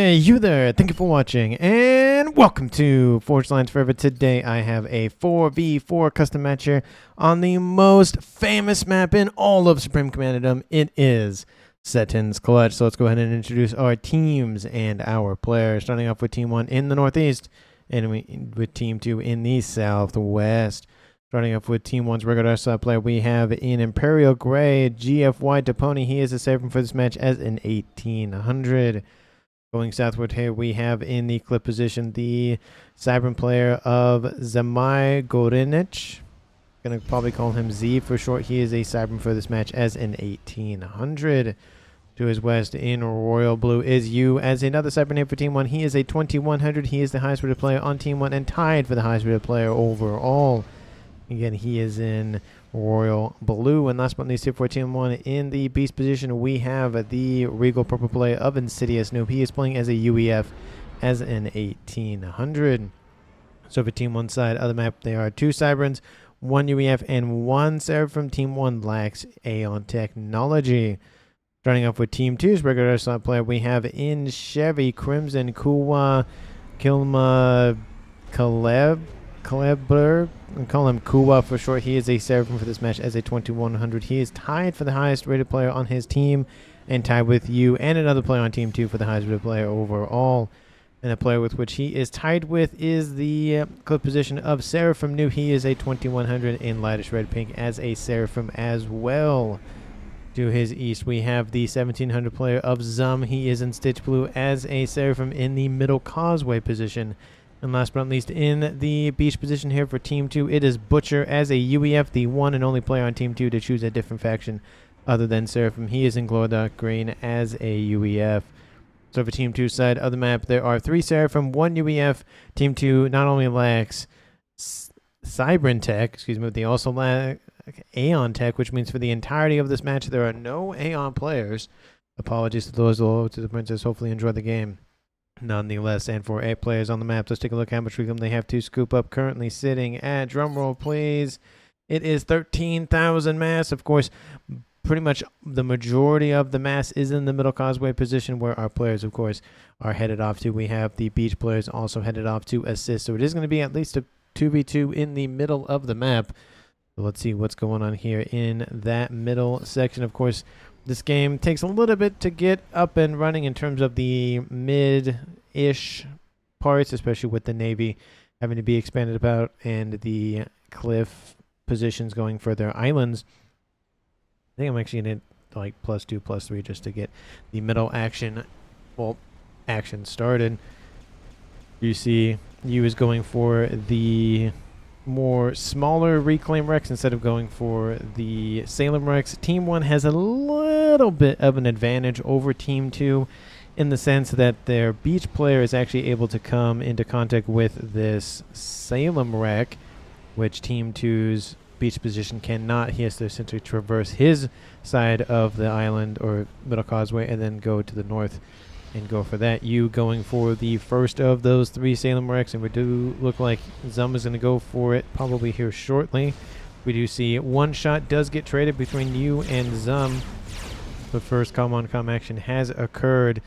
Hey, you there. Thank you for watching, and welcome to Forged Lines Forever. Today, I have a 4v4 custom match here on the most famous map in all of Supreme Commanderdom. It is SETON'S Clutch. So let's go ahead and introduce our teams and our players. Starting off with Team 1 in the Northeast, and with Team 2 in the Southwest. Starting off with Team 1's regular side player, we have in Imperial Gray, GFY Depony. He is a saver for this match as an 1800. Going southward here, we have in the clip position the Cybran player of Zamai Gorinic. Gonna probably call him Z for short. He is a Cybran for this match as an 1800. To his west in Royal Blue is you as another Cybran name for Team 1. He is a 2100. He is the highest rated player on Team 1 and tied for the highest rated player overall. Again, he is in Royal Blue. And last but not least, here for Team 1, in the Beast position, we have the Regal Purple player of Insidious Nuke. He is playing as a UEF as an 1800. So for Team 1 side of the map, there are 2 Cybrans, 1 UEF, and 1 Seraphim. Team 1 lacks Aeon Technology. Starting off with Team 2's regular slot player, we have in Chevy Crimson Kuwa Kilma Kalebler. We call him Kuwa for short. He is a Seraphim for this match as a 2100. He is tied for the highest rated player on his team and tied with you and another player on Team 2 for the highest rated player overall. And the player with which he is tied with is the clip position of Seraphim New. He is a 2100 in lightish red pink as a Seraphim as well. To his east, we have the 1700 player of Zum. He is in Stitch Blue as a Seraphim in the middle causeway position. And last but not least, in the beach position here for Team 2, it is Butcher as a UEF, the one and only player on Team 2 to choose a different faction other than Seraphim. He is in Glow Dark Green as a UEF. So for Team 2 side of the map, there are 3 Seraphim, 1 UEF. Team 2 not only lacks Cybran Tech, but they also lack Aeon Tech, which means for the entirety of this match, there are no Aeon players. Apologies to those low to the Princess. Hopefully enjoy the game. Nonetheless, and for 8 players on the map, let's take a look how much reclaim they have to scoop up. Currently sitting at, drumroll please, it is 13,000 mass. Of course, pretty much the majority of the mass is in the middle causeway position where our players, of course, are headed off to. We have the beach players also headed off to assist. So it is going to be at least a 2v2 in the middle of the map. So let's see what's going on here in that middle section. Of course, this game takes a little bit to get up and running in terms of the mid-ish parts, especially with the Navy having to be expanded about and the cliff positions going for their islands. I think I'm actually going to like +2, +3 just to get the middle action, action started. You see you is going for the more smaller reclaim wrecks instead of going for the Salem wrecks. Team 1 has a little bit of an advantage over Team 2 in the sense that their beach player is actually able to come into contact with this Salem wreck, which Team 2's beach position cannot. He has to essentially traverse his side of the island or middle causeway and then go to the north and go for that. You going for the first of those 3 Salem wrecks, and we do look like Zum is going to go for it probably here shortly. We do see 1 shot does get traded between you and Zum. The first com-on-com action has occurred,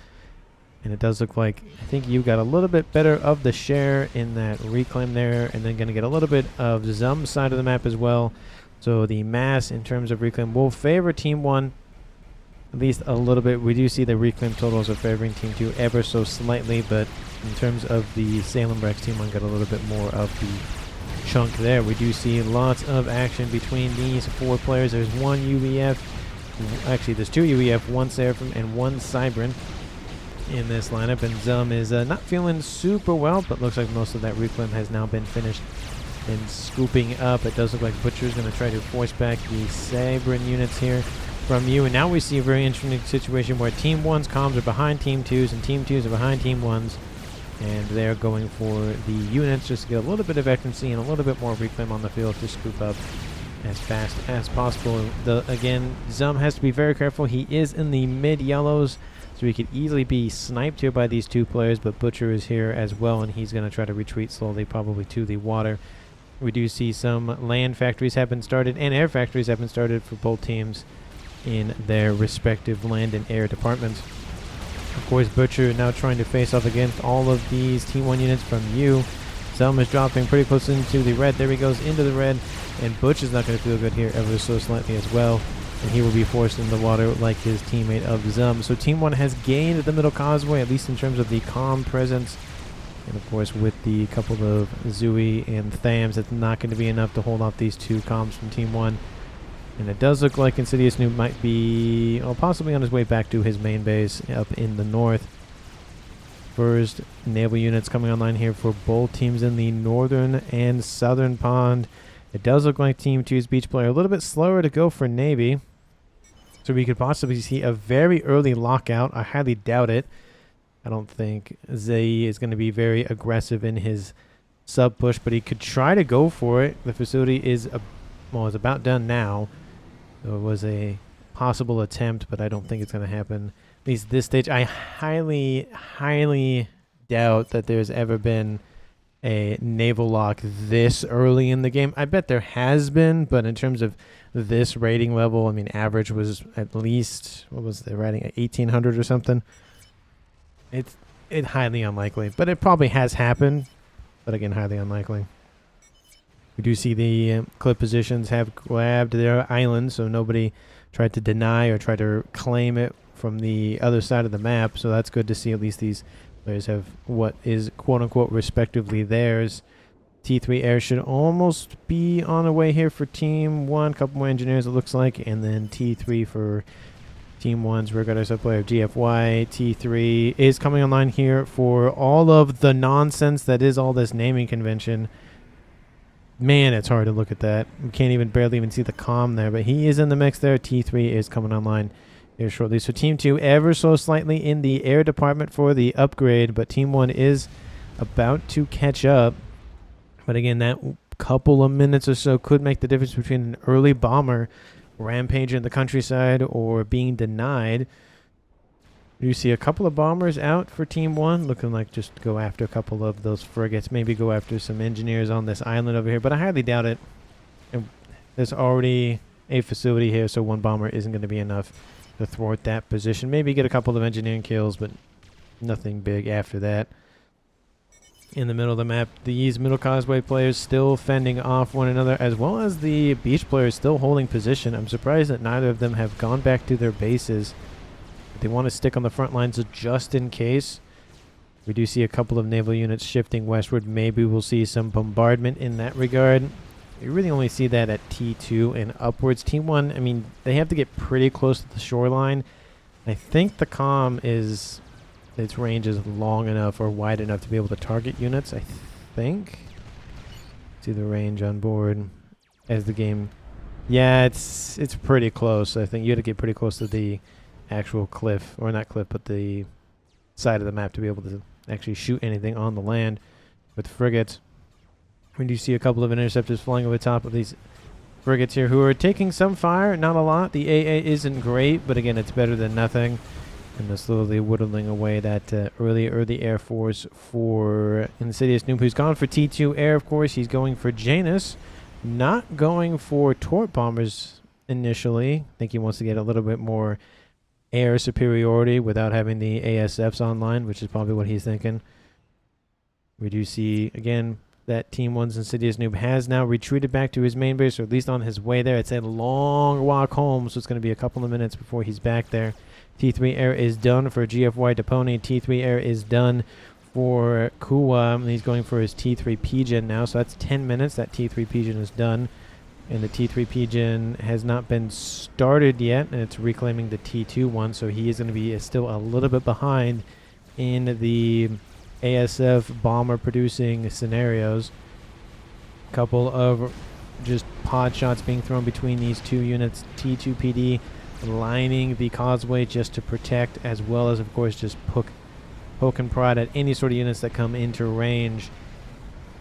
and it does look like I think you got a little bit better of the share in that reclaim there, and then going to get a little bit of Zum's side of the map as well. So the mass in terms of reclaim will favor Team 1 at least a little bit. We do see the reclaim totals are favoring Team 2 ever so slightly, but in terms of the Salem wrecks, Team 1 got a little bit more of the chunk there. We do see lots of action between these 4 players. There's 1 UEF, actually there's 2 UEF, 1 Seraphim, and 1 Cybran in this lineup, and Zum is not feeling super well, but looks like most of that reclaim has now been finished and scooping up. It does look like Butcher's going to try to force back the Cybran units here from you, and now we see a very interesting situation where Team 1's comms are behind Team 2's and Team 2's are behind Team 1's, and they're going for the units just to get a little bit of accuracy and a little bit more reclaim on the field to scoop up as fast as possible. Again, Zum has to be very careful. He is in the mid-yellows, so he could easily be sniped here by these 2 players, but Butcher is here as well, and he's going to try to retreat slowly, probably to the water. We do see some land factories have been started and air factories have been started for both teams in their respective land and air departments. Of course, Butcher now trying to face off against all of these Team 1 units from you. Selma is dropping pretty close into the red. There he goes into the red. And Butch is not going to feel good here ever so slightly as well. And he will be forced in the water like his teammate of Zum. So Team 1 has gained the middle causeway, at least in terms of the calm presence. And of course, with the couple of Zui and Thams, it's not going to be enough to hold off these two comms from Team 1. And it does look like Insidious Nuke might be possibly on his way back to his main base up in the north. First naval units coming online here for both teams in the northern and southern pond. It does look like Team 2's beach player a little bit slower to go for Navy. So we could possibly see a very early lockout. I highly doubt it. I don't think Zai is going to be very aggressive in his sub push, but he could try to go for it. The facility is is about done now. So it was a possible attempt, but I don't think it's going to happen. At least this stage, I highly, highly doubt that there's ever been a naval lock this early in the game. I bet there has been, but in terms of this rating level, I mean, average was at least, what was the rating, 1800 or something? It's highly unlikely, but it probably has happened, but again, highly unlikely. We do see the clip positions have grabbed their island, so nobody tried to deny or try to claim it from the other side of the map, so that's good to see. At least these players have what is quote-unquote respectively theirs. T3 Air should almost be on the way here for Team 1. A couple more engineers, it looks like, and then T3 for Team 1's regardless of player GFY. T3 is coming online here for all of the nonsense that is all this naming convention. Man, it's hard to look at that. We can't barely even see the comm there, but he is in the mix there. T3 is coming online here shortly. So Team 2 ever so slightly in the air department for the upgrade, but Team 1 is about to catch up. But again, that couple of minutes or so could make the difference between an early bomber rampaging in the countryside or being denied. You see a couple of bombers out for Team 1, looking like just go after a couple of those frigates, maybe go after some engineers on this island over here, but I highly doubt it. And there's already a facility here, so one bomber isn't going to be enough to thwart that position. Maybe get a couple of engineering kills, but nothing big after that. In the middle of the map, these middle causeway players still fending off one another, as well as the beach players still holding position. I'm surprised that neither of them have gone back to their bases. They want to stick on the front lines just in case. We do see a couple of naval units shifting westward. Maybe we'll see some bombardment in that regard. You really only see that at T2 and upwards. Team 1, I mean, they have to get pretty close to the shoreline. I think the comm is, its range is long enough or wide enough to be able to target units, I think. See the range on board as the game. Yeah, it's pretty close. I think you had to get pretty close to the actual cliff, or not cliff, but the side of the map to be able to actually shoot anything on the land with frigates. We do see a couple of interceptors flying over the top of these frigates here who are taking some fire, not a lot. The AA isn't great, but again, it's better than nothing. And they're slowly whittling away that early Air Force for Insidious Noob, who's gone for T2 Air, of course. He's going for Janus, not going for Tort Bombers initially. I think he wants to get a little bit more air superiority without having the ASFs online, which is probably what he's thinking. We do see, again, that Team 1's Insidious Noob has now retreated back to his main base, or at least on his way there. It's a long walk home, so it's going to be a couple of minutes before he's back there. T3 Air is done for GFY Deponi. T3 Air is done for Kuwa. He's going for his T3 Pigeon now, so that's 10 minutes. That T3 Pigeon is done. And the T3 Pigeon has not been started yet, and it's reclaiming the T2 one, so he is going to be still a little bit behind in the ASF bomber producing scenarios. A couple of just pod shots being thrown between these two units. T2 PD lining the causeway just to protect, as well as, of course, just poke and prod at any sort of units that come into range.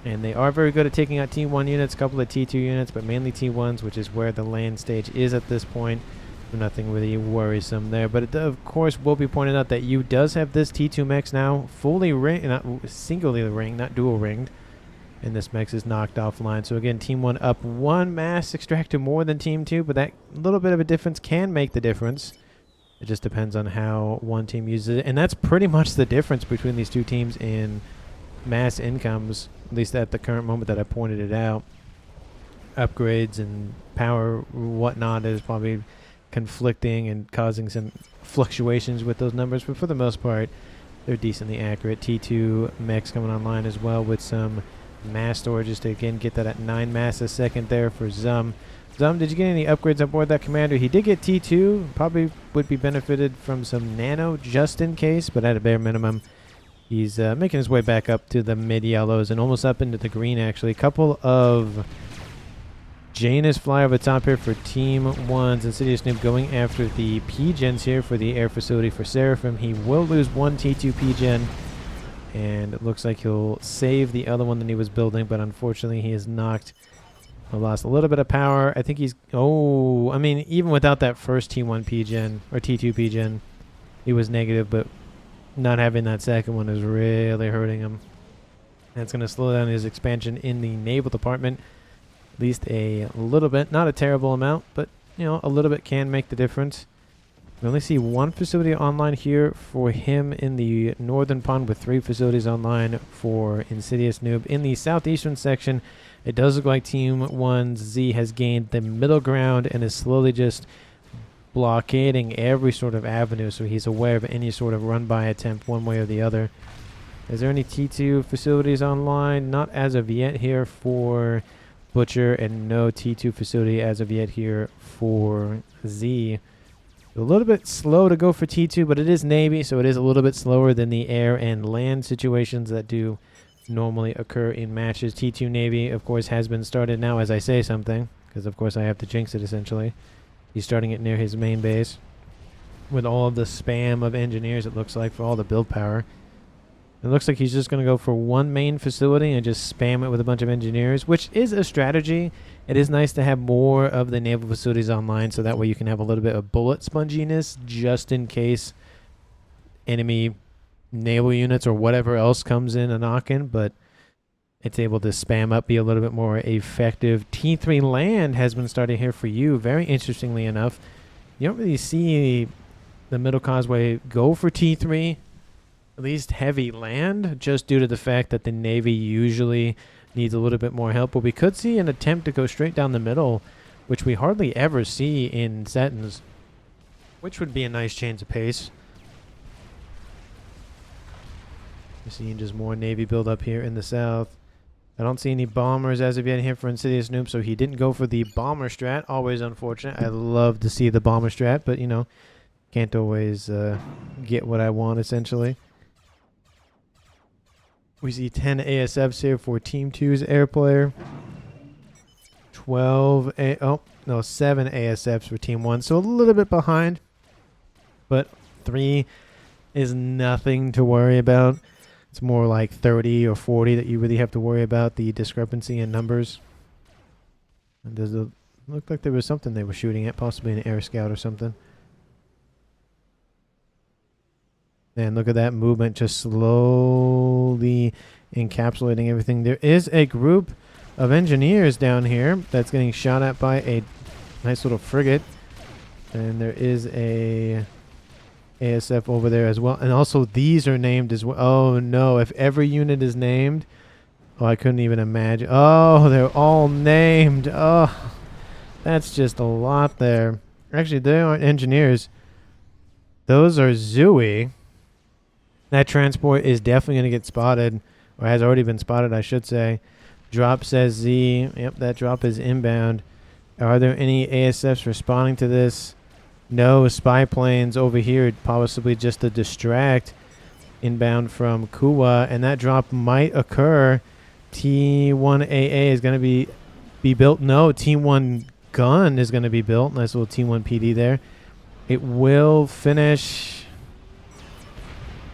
And they are very good at taking out T1 units, a couple of T2 units, but mainly T1s, which is where the land stage is at this point. Nothing really worrisome there. But it, of course, will be pointed out that U does have this T2 mech now fully ringed, not singularly ringed, not dual ringed. And this mech is knocked offline. So again, Team 1 up one mass extractor more than Team 2, but that little bit of a difference can make the difference. It just depends on how one team uses it. And that's pretty much the difference between these two teams in mass incomes, at least at the current moment that I pointed it out. Upgrades and power whatnot is probably conflicting and causing some fluctuations with those numbers, but for the most part, they're decently accurate. T2 mechs coming online as well with some mass storages to again get that at 9 mass a second there for Zum. Zum, did you get any upgrades aboard that commander? He did get T2, probably would be benefited from some nano just in case, but at a bare minimum, he's making his way back up to the mid yellows and almost up into the green actually. A couple of Janus fly over top here for Team 1's Insidious Noob going after the P-Gens here for the air facility for Seraphim. He will lose one T2 P-Gen, and it looks like he'll save the other one that he was building, but unfortunately he is knocked. Lost a little bit of power. I think he's... Oh, I mean, even without that first T1 P-Gen, or T2 P-Gen, he was negative, but not having that second one is really hurting him. That's going to slow down his expansion in the naval department. At least a little bit. Not a terrible amount, but, you know, a little bit can make the difference. We only see one facility online here for him in the northern pond with 3 facilities online for Insidious Noob. In the southeastern section, it does look like Team 1's Z has gained the middle ground and is slowly just blockading every sort of avenue, so he's aware of any sort of run-by attempt one way or the other. Is there any T2 facilities online? Not as of yet here for Butcher, and no T2 facility as of yet here for Z. A little bit slow to go for T2, but it is Navy, so it is a little bit slower than the air and land situations that do normally occur in matches. T2 Navy, of course, has been started now as I say something, because of course I have to jinx it essentially. He's starting it near his main base with all of the spam of engineers, it looks like, for all the build power. It looks like he's just going to go for one main facility and just spam it with a bunch of engineers, which is a strategy. It is nice to have more of the naval facilities online, so that way you can have a little bit of bullet sponginess just in case enemy naval units or whatever else comes in a knock-in, but it's able to spam up, be a little bit more effective. T3 land has been starting here for you, very interestingly enough. You don't really see the Middle Causeway go for T3, at least heavy land, just due to the fact that the Navy usually needs a little bit more help. But we could see an attempt to go straight down the middle, which we hardly ever see in SETON'S, which would be a nice change of pace. We're seeing just more Navy build up here in the south. I don't see any bombers as of yet here for Insidious Noob, so he didn't go for the bomber strat. Always unfortunate. I love to see the bomber strat, but, you know, can't always get what I want, essentially. We see 10 ASFs here for Team 2's air player. 7 ASFs for Team 1, so a little bit behind. But 3 is nothing to worry about. It's more like 30 or 40 that you really have to worry about, the discrepancy in numbers. And does it look like there was something they were shooting at, possibly an air scout or something. And look at that movement, just slowly encapsulating everything. There is a group of engineers down here that's getting shot at by a nice little frigate. And there is a ASF over there as well. And also these are named as well. Oh no, if every unit is named. Oh, I couldn't even imagine. Oh, they're all named. Oh, that's just a lot there. Actually, they aren't engineers. Those are Zooey. That transport is definitely going to get spotted, or has already been spotted, I should say. Drop says Z. Yep, that drop is inbound. Are there any ASFs responding to this? No spy planes over here, possibly just to distract. Inbound from Kuwa, and that drop might occur. T1AA is going to be built. No, T1 gun is going to be built. Nice little T1 PD there. It will finish.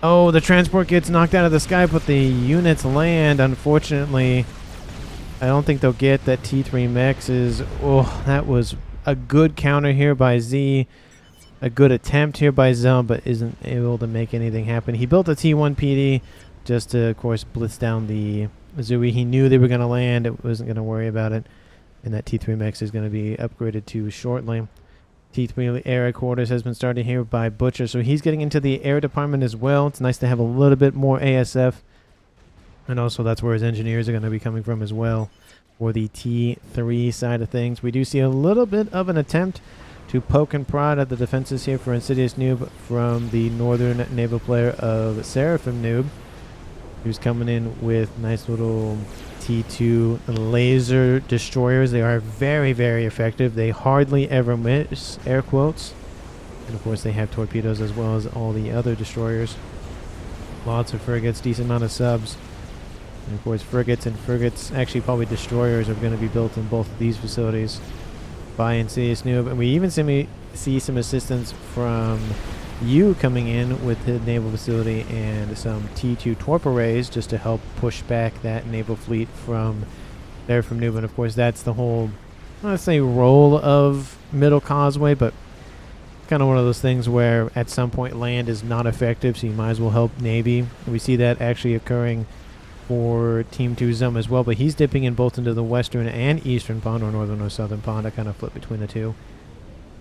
Oh, the transport gets knocked out of the sky, but the units land. Unfortunately, I don't think they'll get that T3 mechs is. Oh, that was a good counter here by Z. A good attempt here by Zone, but isn't able to make anything happen. He built a T1 PD just to, of course, blitz down the Zooey. He knew they were going to land. It wasn't going to worry about it. And that T3 mech is going to be upgraded to shortly. T3 air quarters has been started here by Butcher, so he's getting into the air department as well. It's nice to have a little bit more ASF, and also that's where his engineers are going to be coming from as well for the T3 side of things. We do see a little bit of an attempt to poke and prod at the defenses here for Insidious Noob from the northern naval player of Seraphim Noob, who's coming in with nice little T2 laser destroyers. They are very, very effective. They hardly ever miss, air quotes. And of course they have torpedoes as well as all the other destroyers. Lots of frigates, decent amount of subs. And of course frigates, actually probably destroyers, are going to be built in both of these facilities by Insidious Noob. And we even see some assistance from U coming in with the naval facility and some T2 torp arrays just to help push back that naval fleet from Noob. And of course that's the whole, let's say, role of Middle Causeway, but kind of one of those things where at some point land is not effective, so you might as well help Navy. And we see that actually occurring for Team 2 Zum as well, but he's dipping in both into the western and eastern pond, or northern or southern pond. I kind of flip between the two.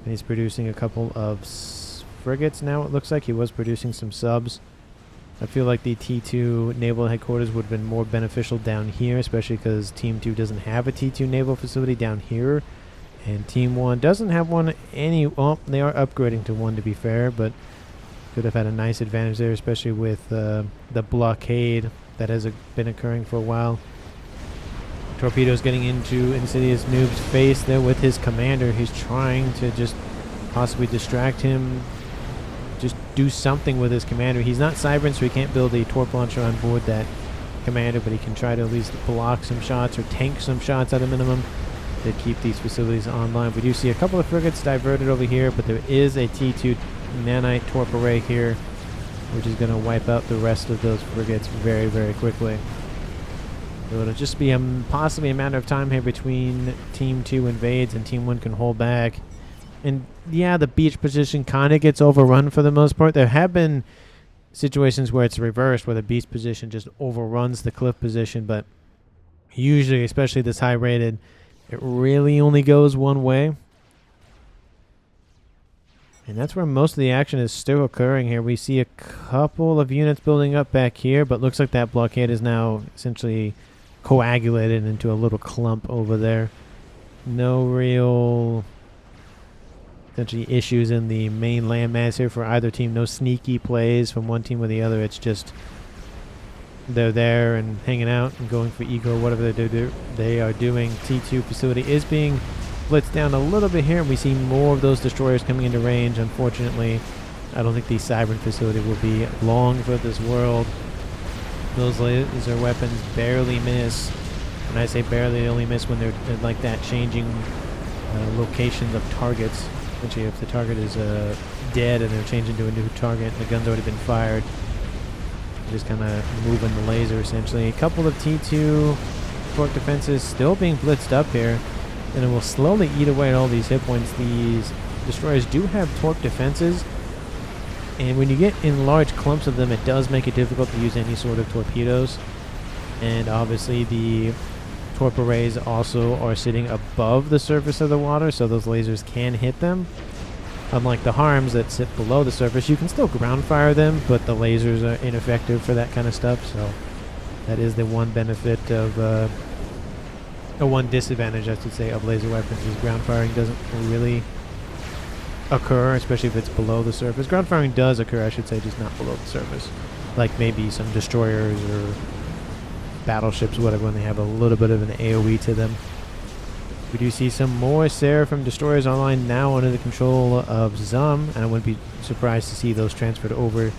And he's producing a couple of frigates now, it looks like. He was producing some subs. I feel like the T2 naval headquarters would have been more beneficial down here, especially because Team 2 doesn't have a T2 naval facility down here, and Team 1 doesn't have one well, they are upgrading to one, to be fair, but could have had a nice advantage there, especially with the blockade that has been occurring for a while. Torpedoes getting into Insidious Noob's face there with his commander. He's trying to just possibly distract him, just do something with his commander. He's not Cybern, so he can't build a torp launcher on board that commander, but he can try to at least block some shots or tank some shots at a minimum to keep these facilities online. We do see a couple of frigates diverted over here, but there is a T2 nanite torp array here, which is going to wipe out the rest of those frigates very, very quickly. So it'll just be possibly a matter of time here between Team 2 invades and Team 1 can hold back. And yeah, the beach position kind of gets overrun for the most part. There have been situations where it's reversed, where the beach position just overruns the cliff position, but usually, especially this high rated, it really only goes one way. And that's where most of the action is still occurring here. We see a couple of units building up back here, but looks like that blockade is now essentially coagulated into a little clump over there. No real essentially issues in the main landmass here for either team. No sneaky plays from one team or the other. It's just they're there and hanging out and going for ego, whatever they are doing. T2 facility is being blitzed down a little bit here, and we see more of those destroyers coming into range. Unfortunately, I don't think the Cybern facility will be long for this world. Those laser weapons barely miss. When I say barely, they only miss when they're like that, changing locations of targets. Essentially, if the target is dead and they're changing to a new target and the gun's already been fired, just kind of moving the laser essentially. A couple of T2 torque defenses still being blitzed up here, and it will slowly eat away at all these hit points. These destroyers do have torque defenses, and when you get in large clumps of them, it does make it difficult to use any sort of torpedoes. And obviously the torp arrays also are sitting above the surface of the water, so those lasers can hit them. Unlike the harms that sit below the surface, you can still ground fire them, but the lasers are ineffective for that kind of stuff. So that is the one benefit of one disadvantage, I should say, of laser weapons, is ground firing doesn't really occur, especially if it's below the surface. Ground firing does occur, I should say, just not below the surface. Like maybe some destroyers or battleships, whatever, when they have a little bit of an AoE to them. We do see some more Seraphim destroyers online now under the control of Zum, and I wouldn't be surprised to see those transferred over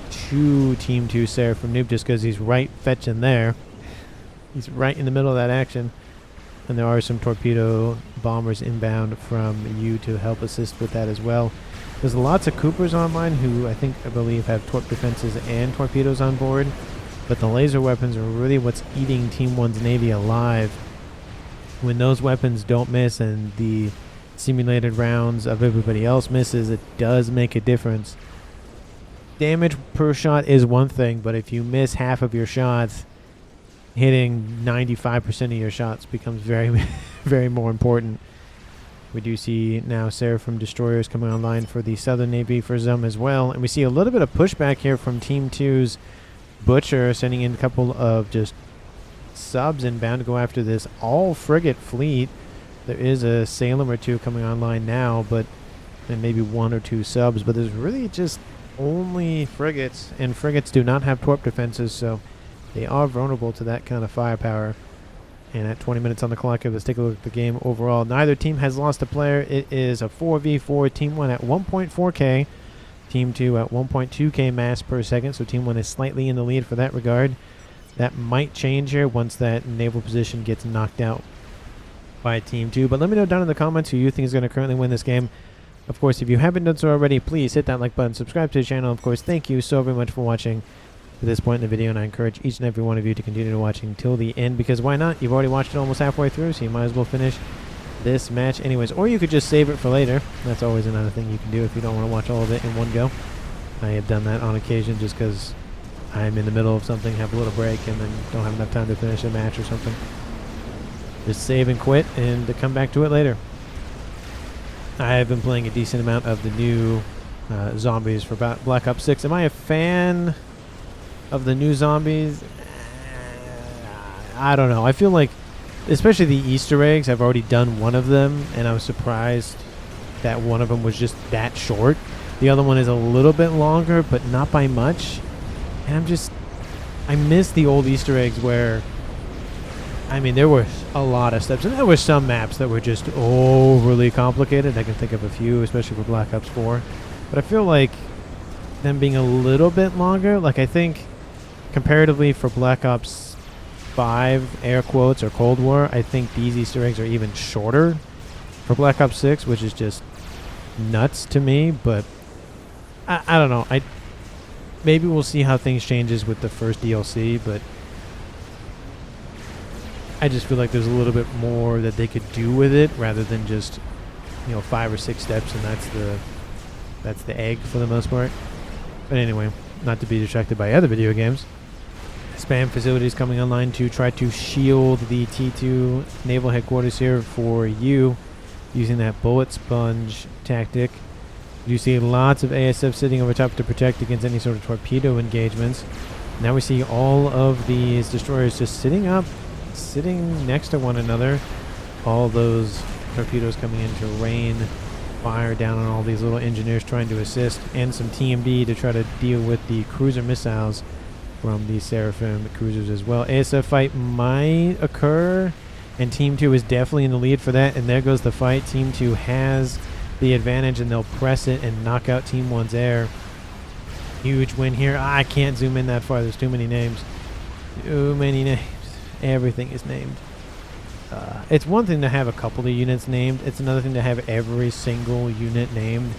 to Team 2 Seraphim Noob, just because he's right fetching there. He's right in the middle of that action. And there are some torpedo bombers inbound from you to help assist with that as well. There's lots of Coopers online who I believe have torp defenses and torpedoes on board. But the laser weapons are really what's eating Team 1's Navy alive. When those weapons don't miss and the simulated rounds of everybody else misses, it does make a difference. Damage per shot is one thing, but if you miss half of your shots, hitting 95% of your shots becomes very, very more important. We do see now Seraphim destroyers coming online for the Southern Navy for Zum as well. And we see a little bit of pushback here from Team 2's Butcher, sending in a couple of just subs inbound to go after this all frigate fleet. There is a Salem or two coming online now, but and maybe 1 or 2 subs, but there's really just only frigates, and frigates do not have torp defenses, so they are vulnerable to that kind of firepower. And at 20 minutes on the clock, let's take a look at the game overall. Neither team has lost a player. It is a 4v4. Team 1 at 1.4k. Team 2 at 1.2k mass per second. So Team 1 is slightly in the lead for that regard. That might change here once that naval position gets knocked out by Team 2. But let me know down in the comments who you think is going to currently win this game. Of course, if you haven't done so already, please hit that like button, subscribe to the channel. Of course, thank you so very much for watching to this point in the video, and I encourage each and every one of you to continue watching till the end, because why not? You've already watched it almost halfway through, so you might as well finish this match anyways. Or you could just save it for later. That's always another thing you can do if you don't want to watch all of it in one go. I have done that on occasion just because I'm in the middle of something, have a little break, and then don't have enough time to finish a match or something. Just save and quit and to come back to it later. I have been playing a decent amount of the new zombies for Black Ops 6. Am I a fan of the new zombies? I don't know. I feel like, especially the Easter eggs, I've already done one of them, and I was surprised that one of them was just that short. The other one is a little bit longer, but not by much. And I miss the old Easter eggs where, I mean, there were a lot of steps, and there were some maps that were just overly complicated. I can think of a few, especially for Black Ops 4. But I feel like them being a little bit longer, like I think comparatively for Black Ops 5, air quotes, or Cold War, I think these Easter eggs are even shorter for Black Ops 6, which is just nuts to me. But I don't know. Maybe we'll see how things changes with the first DLC, but I just feel like there's a little bit more that they could do with it rather than just, 5 or 6 steps, and that's the egg for the most part. But anyway, not to be distracted by other video games. Spam facilities coming online to try to shield the T2 naval headquarters here for you, using that bullet sponge tactic. You see lots of ASF sitting over top to protect against any sort of torpedo engagements. Now we see all of these destroyers just sitting next to one another. All those torpedoes coming in to rain fire down on all these little engineers trying to assist, and some TMD to try to deal with the cruiser missiles from the Seraphim cruisers as well. ASF fight might occur, and Team 2 is definitely in the lead for that, and there goes the fight. Team 2 has the advantage, and they'll press it and knock out Team 1's air. Huge win here. I can't zoom in that far. There's too many names. Too many names. Everything is named. It's one thing to have a couple of units named. It's another thing to have every single unit named,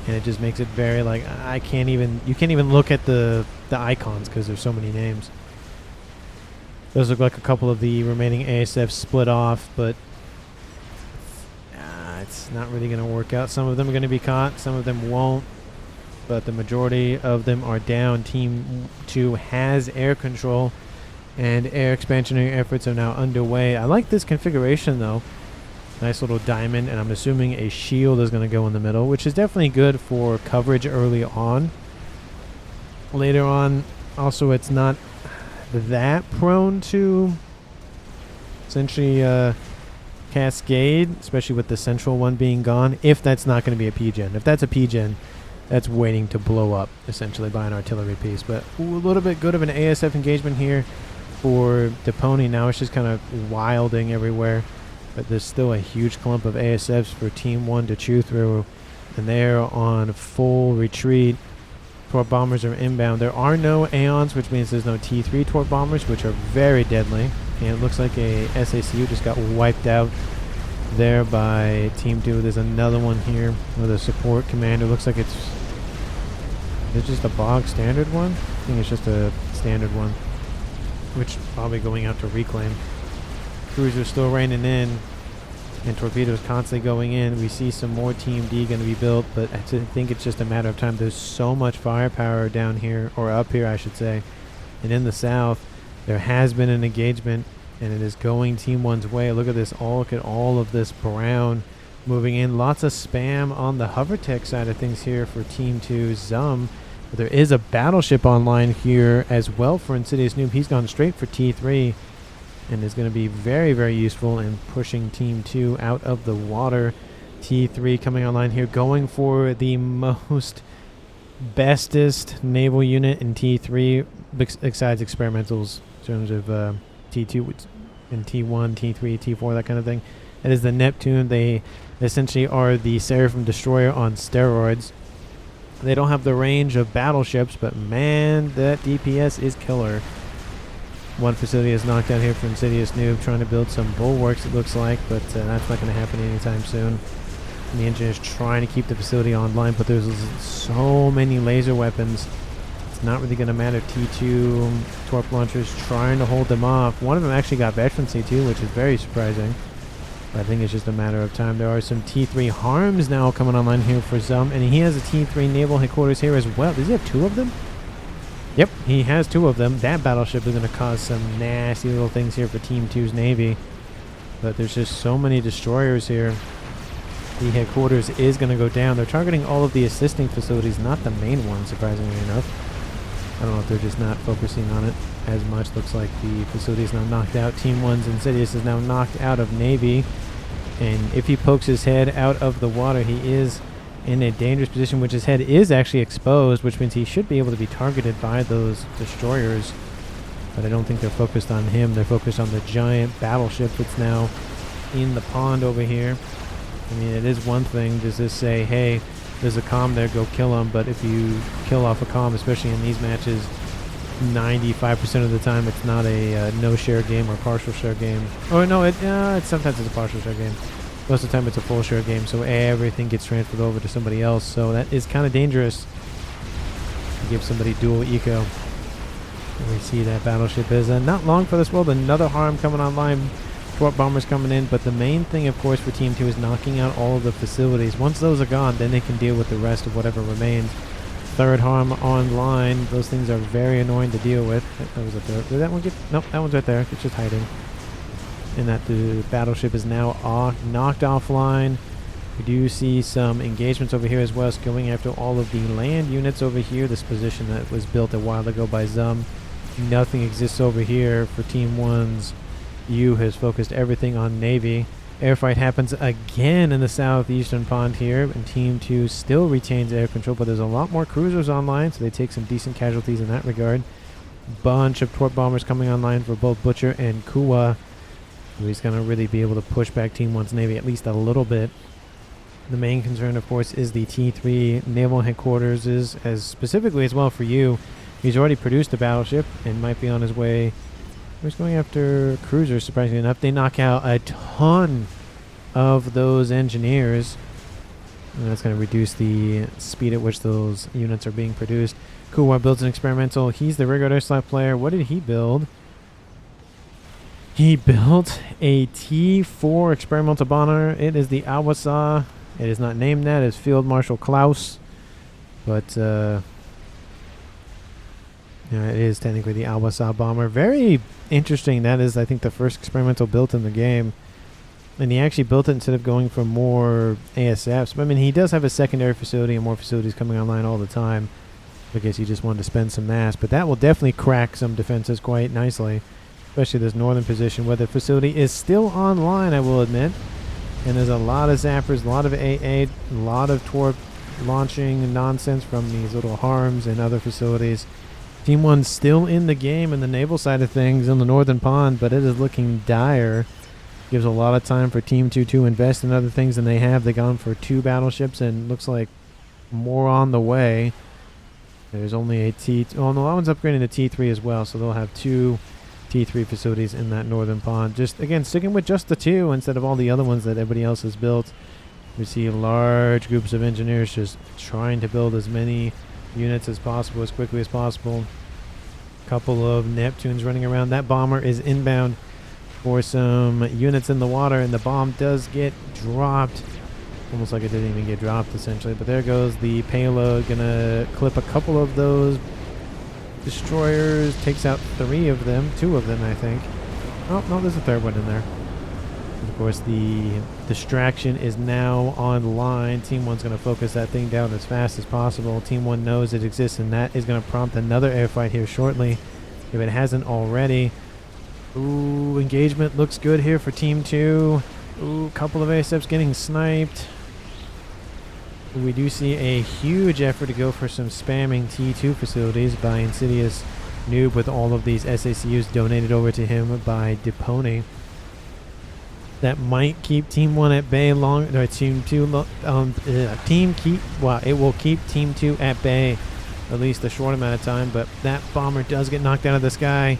and it just makes it very like you can't even look at the icons because there's so many names. Those look like a couple of the remaining ASFs split off, but it's not really going to work out. Some of them are going to be caught, some of them won't, but the majority of them are down. Team 2 has air control, and air expansionary efforts are now underway. I like this configuration though. Nice little diamond, and I'm assuming a shield is going to go in the middle, which is definitely good for coverage early on. Later on, also, it's not that prone to essentially cascade, especially with the central one being gone, if that's not going to be a PGen. If that's a PGen, that's waiting to blow up, essentially, by an artillery piece. But a little bit good of an ASF engagement here for Deponi. Now it's just kind of wilding everywhere. But there's still a huge clump of ASFs for Team 1 to chew through. And they're on full retreat. Torp bombers are inbound. There are no Aeons, which means there's no T3 torp bombers, which are very deadly. And it looks like a SACU just got wiped out there by Team 2. There's another one here with a support commander. Looks like it's just a bog standard one. I think it's just a standard one, which probably going out to reclaim. Cruisers still raining in, and torpedoes constantly going in. We see some more Team D going to be built, but I think it's just a matter of time. There's so much firepower down here, or up here I should say, and in the south there has been an engagement, and it is going Team 1's way. Look at this. Look at all of this brown moving in. Lots of spam on the hover tech side of things here for Team 2 Zum. But there is a battleship online here as well for Insidious Noob. He's gone straight for T3 and is going to be very, very useful in pushing Team 2 out of the water. T3 coming online here, going for the most bestest naval unit in T3 besides experimentals in terms of T2 and T1, T3, T4, that kind of thing. It is the Neptune. They essentially are the Seraphim destroyer on steroids. They don't have the range of battleships, but man, that DPS is killer. One facility is knocked out here for Insidious Noob, trying to build some bulwarks, it looks like, but that's not going to happen anytime soon. And the engineer's trying to keep the facility online, but there's so many laser weapons. It's not really going to matter. T2 torp launchers trying to hold them off. One of them actually got veterancy too, which is very surprising. But I think it's just a matter of time. There are some T3 harms now coming online here for Zum, and he has a T3 naval headquarters here as well. Does he have 2 of them? Yep, he has 2 of them. That battleship is going to cause some nasty little things here for Team 2's Navy. But there's just so many destroyers here. The headquarters is going to go down. They're targeting all of the assisting facilities, not the main one, surprisingly enough. I don't know if they're just not focusing on it as much. Looks like the facility is now knocked out. Team 1's Insidious is now knocked out of Navy. And if he pokes his head out of the water, he is in a dangerous position, which his head is actually exposed, which means he should be able to be targeted by those destroyers. But I don't think they're focused on him. They're focused on the giant battleship that's now in the pond over here. I mean, it is one thing to just say, hey, there's a comm there, go kill him. But if you kill off a comm, especially in these matches, 95% of the time it's not a no-share game or partial share game. Or no, sometimes it's a partial share game. Most of the time it's a full share game, so everything gets transferred over to somebody else. So that is kind of dangerous to give somebody dual eco. And we see that battleship is not long for this world. Another harm coming online. Torp bombers coming in, but the main thing, of course, for Team 2 is knocking out all of the facilities. Once those are gone, then they can deal with the rest of whatever remains. Third harm online. Those things are very annoying to deal with. That was a third. Did that one get? Nope, that one's right there. It's just hiding. And that the battleship is now knocked offline. We do see some engagements over here as well, as going after all of the land units over here. This position that was built a while ago by Zum. Nothing exists over here for Team 1's. U has focused everything on Navy. Airfight happens again in the southeastern pond here, and Team 2 still retains air control, but there's a lot more cruisers online, so they take some decent casualties in that regard. Bunch of torp bombers coming online for both Butcher and Kuwa. He's going to really be able to push back Team 1's Navy at least a little bit. The main concern, of course, is the T3 naval headquarters, as specifically as well for you. He's already produced a battleship and might be on his way. He's going after cruisers, surprisingly enough. They knock out a ton of those engineers. And that's going to reduce the speed at which those units are being produced. Kuwa builds an experimental. He's the Rigard Airslap player. What did he build? He built a T4 experimental bomber. It is the Awasa. It is not named that. It's Field Marshal Klaus. But, yeah, it is technically the Awasa bomber. Very interesting. That is, I think, the first experimental built in the game. And he actually built it instead of going for more ASFs. But, I mean, he does have a secondary facility and more facilities coming online all the time. I guess he just wanted to spend some mass. But that will definitely crack some defenses quite nicely. Especially this northern position where the facility is still online, I will admit. And there's a lot of zappers, a lot of AA, a lot of torp launching nonsense from these little harms and other facilities. Team 1's still in the game in the naval side of things in the northern pond, but it is looking dire. Gives a lot of time for Team 2 to invest in other things than they have. They've gone for 2 battleships and looks like more on the way. There's only a oh no, that one's upgrading to T3 as well, so they'll have 2 T3 facilities in that northern pond. Just, again, sticking with just the 2 instead of all the other ones that everybody else has built. We see large groups of engineers just trying to build as many units as possible, as quickly as possible. Couple of Neptunes running around. That bomber is inbound for some units in the water, and the bomb does get dropped. Almost like it didn't even get dropped, essentially. But there goes the payload. Gonna clip a couple of those destroyers. Takes out 3 of them. 2 of them, I think. Oh, no, there's a third one in there. Of course, the distraction is now online. Team 1's going to focus that thing down as fast as possible. Team 1 knows it exists, and that is going to prompt another air fight here shortly, if it hasn't already. Ooh, engagement looks good here for Team 2. Ooh, couple of airsteps getting sniped. We do see a huge effort to go for some spamming T2 facilities by Insidious Noob, with all of these SACUs donated over to him by Depony. That might keep Team 1 at bay long, or Team 2, it will keep Team 2 at bay at least a short amount of time, but that bomber does get knocked out of the sky,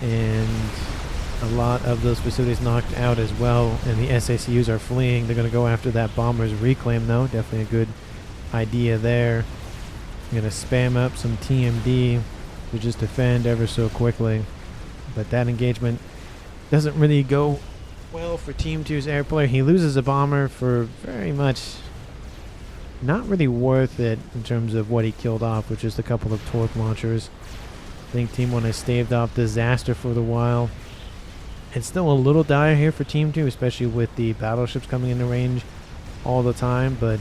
and a lot of those facilities knocked out as well, and the SACUs are fleeing. They're going to go after that bomber's reclaim, though. Definitely a good idea there. I'm going to spam up some TMD to just defend ever so quickly, but that engagement doesn't really go well for Team 2's air player. He loses a bomber for very much not really worth it in terms of what he killed off, which is a couple of torque launchers. I think Team 1 has staved off disaster for the while. It's still a little dire here for Team 2, especially with the battleships coming into range all the time, but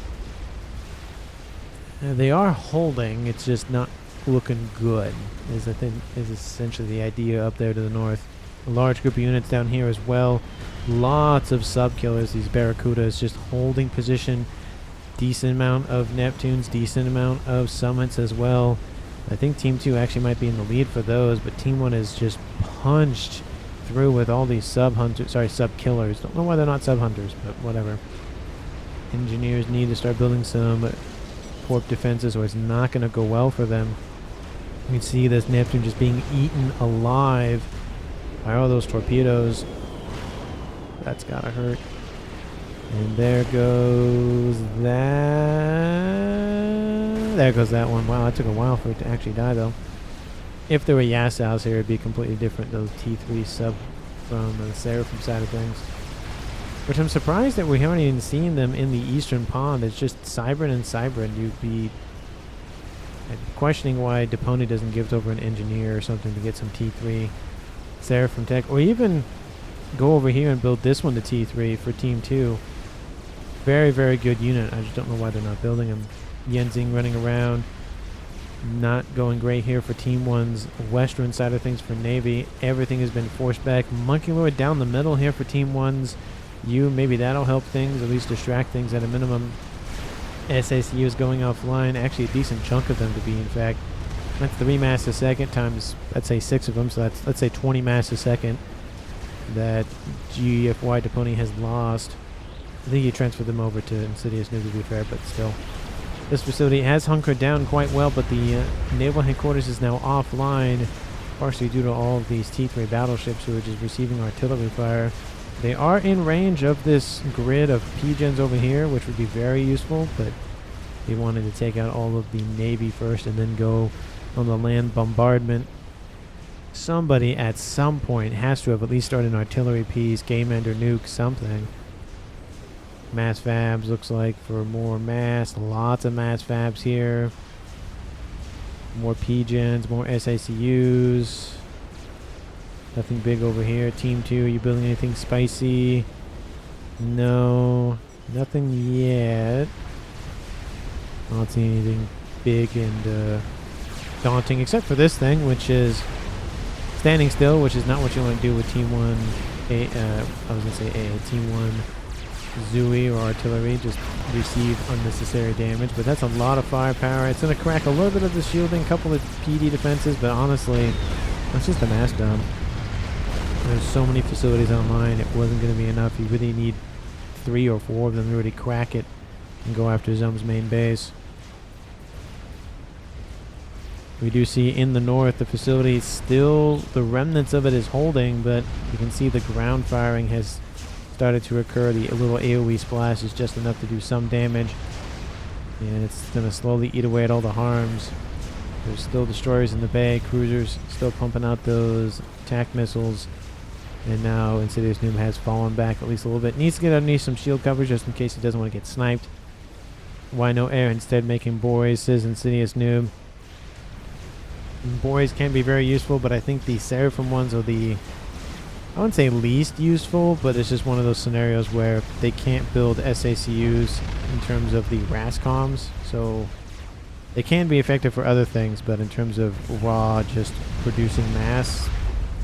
they are holding. It's just not looking good, is essentially the idea up there to the north. A large group of units down here as well. Lots of sub-killers, these Barracudas just holding position. Decent amount of Neptunes, decent amount of Summits as well. I think Team 2 actually might be in the lead for those, but Team 1 is just punched through with all these sub-killers. Don't know why they're not sub-hunters, but whatever. Engineers need to start building some warp defenses, or it's not going to go well for them. You can see this Neptune just being eaten alive by all those torpedoes. That's gotta hurt. And there goes that. There goes that one. Wow, that took a while for it to actually die, though. If there were Yassaus here, it'd be completely different. Those T3 sub from the Seraphim side of things. Which I'm surprised that we haven't even seen them in the Eastern Pond. It's just Cybrid and Cybrid. You'd be questioning why Depony doesn't give over an engineer or something to get some T3 Seraphim tech, or even go over here and build this one to T3 for Team 2. Very, very good unit. I just don't know why they're not building them. Yenzing running around. Not going great here for Team 1's western side of things for Navy. Everything has been forced back. Monkey Lord down the middle here for Team 1's maybe that'll help things, at least distract things at a minimum. SACU is going offline. Actually a decent chunk of them to be, in fact. That's 3 mass a second times, let's say 6 of them, so that's, let's say 20 mass a second that GFY Depony has lost. I think he transferred them over to Insidious Noob, to be fair, but still. This facility has hunkered down quite well, but the naval headquarters is now offline, partially due to all of these T3 battleships who are just receiving artillery fire. They are in range of this grid of P-gens over here, which would be very useful, but they wanted to take out all of the Navy first and then go on the land bombardment. Somebody at some point has to have at least started an artillery piece, game ender, nuke, something. Mass fabs looks like for more mass. Lots of mass fabs here. More P-gens, more SACUs. Nothing big over here. Team 2, are you building anything spicy? No. Nothing yet. Not seeing anything big and daunting, except for this thing, which is standing still, which is not what you want to do with Team 1 I was going to say Team 1 Zooey or artillery. Just receive unnecessary damage, but that's a lot of firepower. It's going to crack a little bit of the shielding, a couple of PD defenses, but honestly, that's just a mass dump. There's so many facilities online, it wasn't going to be enough. You really need 3 or 4 of them to really crack it and go after Zum's main base. We do see in the north the facility still, the remnants of it is holding, but you can see the ground firing has started to occur. The little AoE splash is just enough to do some damage, and it's going to slowly eat away at all the harms. There's still destroyers in the bay, cruisers still pumping out those attack missiles, and now Insidious Noob has fallen back at least a little bit. Needs to get underneath some shield coverage just in case he doesn't want to get sniped. Why no air, instead making boys, says Insidious Noob. Boys can be very useful, but I think the Seraphim ones or the I wouldn't say least useful, but it's just one of those scenarios where they can't build SACUs in terms of the RASCOMs, so they can be effective for other things, but in terms of raw, just producing mass,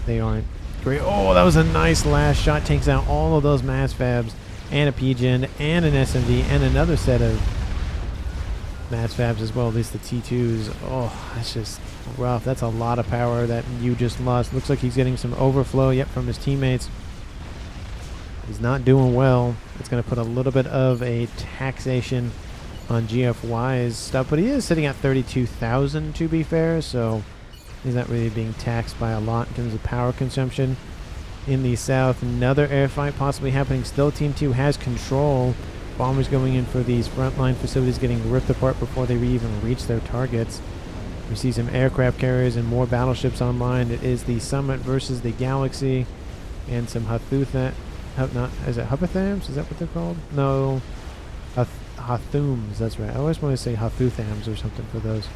they aren't great. Oh, that was a nice last shot. Takes out all of those mass fabs, and a PGen, and an SMD, and another set of mass fabs as well, at least the T2s. Oh, that's just rough. That's a lot of power that you just lost. Looks like he's getting some overflow, yep, from his teammates. He's not doing well. It's going to put a little bit of a taxation on GFY's stuff, but he is sitting at 32,000 to be fair, so he's not really being taxed by a lot in terms of power consumption. In the south, another air fight possibly happening. Still, Team 2 has control. Bombers going in for these frontline facilities, getting ripped apart before they even reach their targets. We see some aircraft carriers and more battleships online. It is the Summit versus the Galaxy, and some Hathutha. Is it Huppathams? Is that what they're called? No, Hathums. That's right. I always want to say Hathuthams or something for those.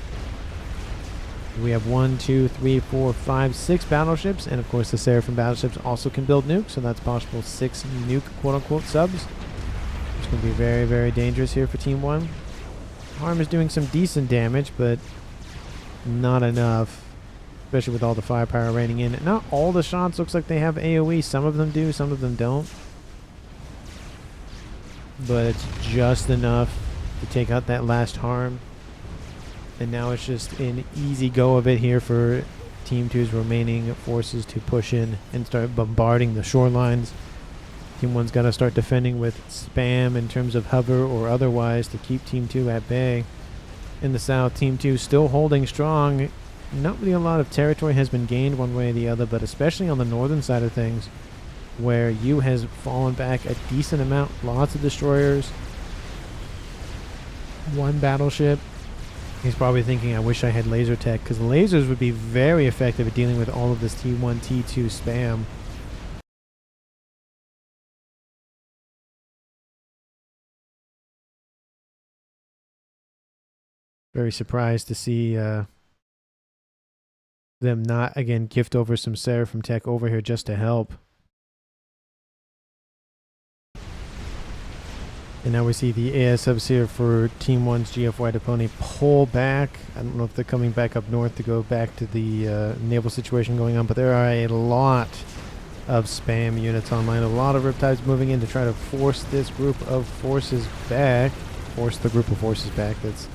We have 1, 2, 3, 4, 5, 6 battleships, and of course the Seraphim battleships also can build nukes, so that's possible 6 nuke quote-unquote subs. It's going to be very, very dangerous here for Team 1. Harm is doing some decent damage, but not enough, especially with all the firepower raining in. Not all the shots looks like they have AoE. Some of them do, some of them don't. But it's just enough to take out that last Harm. And now it's just an easy go of it here for Team 2's remaining forces to push in and start bombarding the shorelines. Team 1's got to start defending with spam in terms of hover or otherwise to keep Team 2 at bay. In the south, Team 2 still holding strong. Not really a lot of territory has been gained one way or the other, but especially on the northern side of things, where U has fallen back a decent amount. Lots of destroyers. 1 battleship. He's probably thinking, I wish I had laser tech, because lasers would be very effective at dealing with all of this T1, T2 spam. Very surprised to see them not, again, gift over some Seraphim tech over here just to help. And now we see the ASFs here for Team 1's GFY Deponi pull back. I don't know if they're coming back up north to go back to the naval situation going on, but there are a lot of spam units online. A lot of Riptides moving in to try to force this group of forces back. Force the group of forces back. That's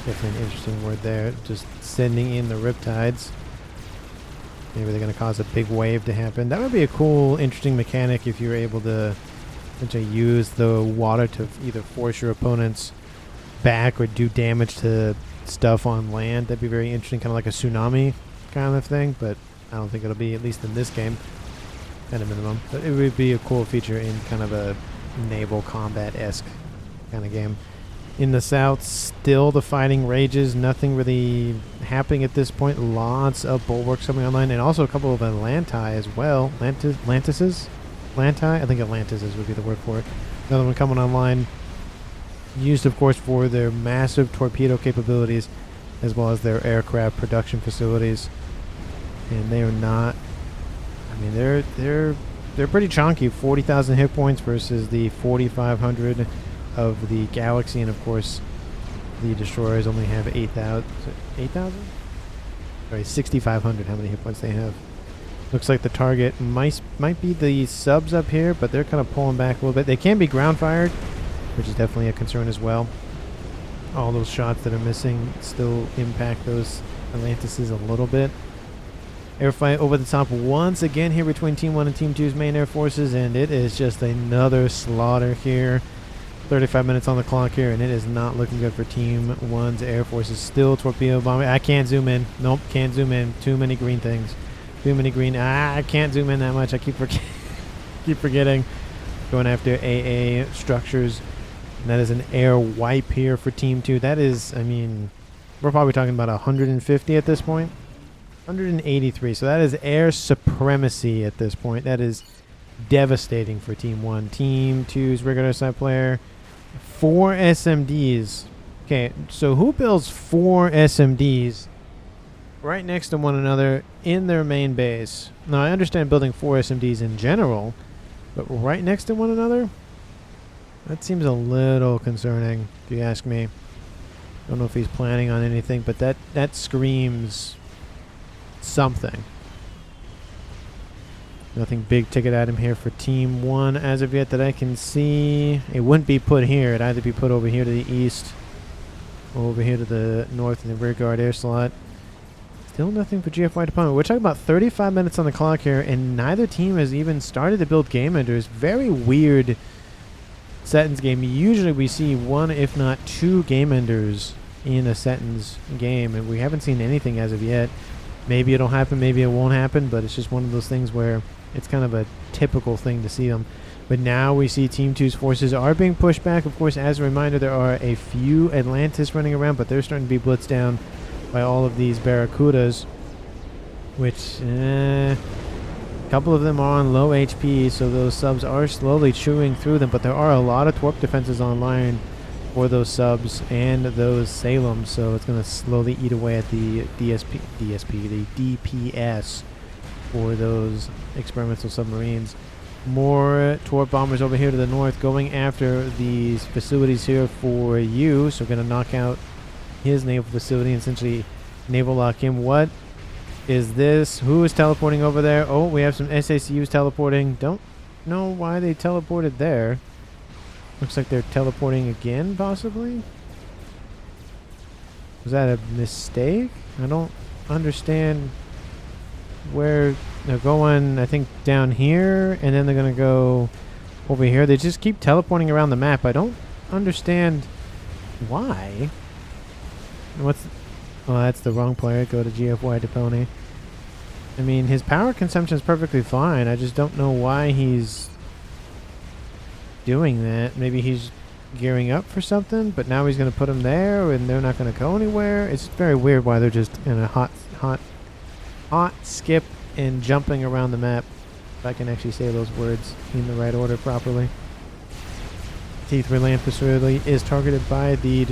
definitely an interesting word there. Just sending in the Riptides. Maybe they're going to cause a big wave to happen. That would be a cool, interesting mechanic if you were able to use the water to either force your opponents back or do damage to stuff on land. That'd be very interesting, kind of like a tsunami kind of thing, but I don't think it'll be, at least in this game, at a minimum. But it would be a cool feature in kind of a naval combat-esque kind of game. In the south, still the fighting rages. Nothing really happening at this point. Lots of bulwarks coming online, and also a couple of Atlanti as well. Atlantises? Atlanti? I think Atlantises would be the word for it. Another one coming online. Used, of course, for their massive torpedo capabilities, as well as their aircraft production facilities. And they are not... I mean, they're pretty chunky. 40,000 hit points versus the 4,500 of the Galaxy, and of course the destroyers only have 8,000. 8,000? Sorry, 6,500. How many hit points they have? Looks like the target might be the subs up here, but they're kind of pulling back a little bit. They can be ground fired, which is definitely a concern as well. All those shots that are missing still impact those Atlantises a little bit. Air fight over the top once again here between Team 1 and Team 2's main air forces, and it is just another slaughter here. 35 minutes on the clock here, and it is not looking good for Team 1's air forces. Still torpedo bombing. I can't zoom in. Nope, can't zoom in. Too many green things. Too many green. I can't zoom in that much. I keep forgetting. Going after AA structures. And that is an air wipe here for Team 2. That is, I mean, we're probably talking about 150 at this point. 183. So that is air supremacy at this point. That is devastating for Team 1. Team 2's regular side player. 4 SMDs. Okay, so who builds 4 SMDs right next to one another in their main base. Now, I understand building 4 SMDs in general, but right next to one another? That seems a little concerning, if you ask me. Don't know if he's planning on anything, but that screams something. Nothing big ticket item here for Team 1 as of yet that I can see. It wouldn't be put here. It'd either be put over here to the east or over here to the north in the rear guard air slot. Still nothing for GFY Department. We're talking about 35 minutes on the clock here, and neither team has even started to build game enders. Very weird SETON'S game. Usually we see 1, if not 2 game enders in a SETON'S game, and we haven't seen anything as of yet. Maybe it'll happen, maybe it won't happen, but it's just one of those things where it's kind of a typical thing to see them. But now we see Team 2's forces are being pushed back. Of course, as a reminder, there are a few Atlantis running around, but they're starting to be blitzed down by all of these Barracudas, which a couple of them are on low HP, so those subs are slowly chewing through them, but there are a lot of Torp defenses online for those subs and those Salems, so it's going to slowly eat away at the the DPS for those experimental submarines. More Torp bombers over here to the north going after these facilities here for you, so going to knock out his naval facility and essentially naval lock him. What is this? Who is teleporting over there? Oh, we have some SACUs teleporting. Don't know why they teleported there. Looks like they're teleporting again, possibly? Was that a mistake? I don't understand where they're going. I think down here, and then they're going to go over here. They just keep teleporting around the map. I don't understand why. What's... Oh, that's the wrong player. Go to GFY Depony. I mean, his power consumption is perfectly fine. I just don't know why he's doing that. Maybe he's gearing up for something, but now he's going to put them there and they're not going to go anywhere. It's very weird why they're just in a hot skip and jumping around the map, if I can actually say those words in the right order properly. T3 land facility is targeted by the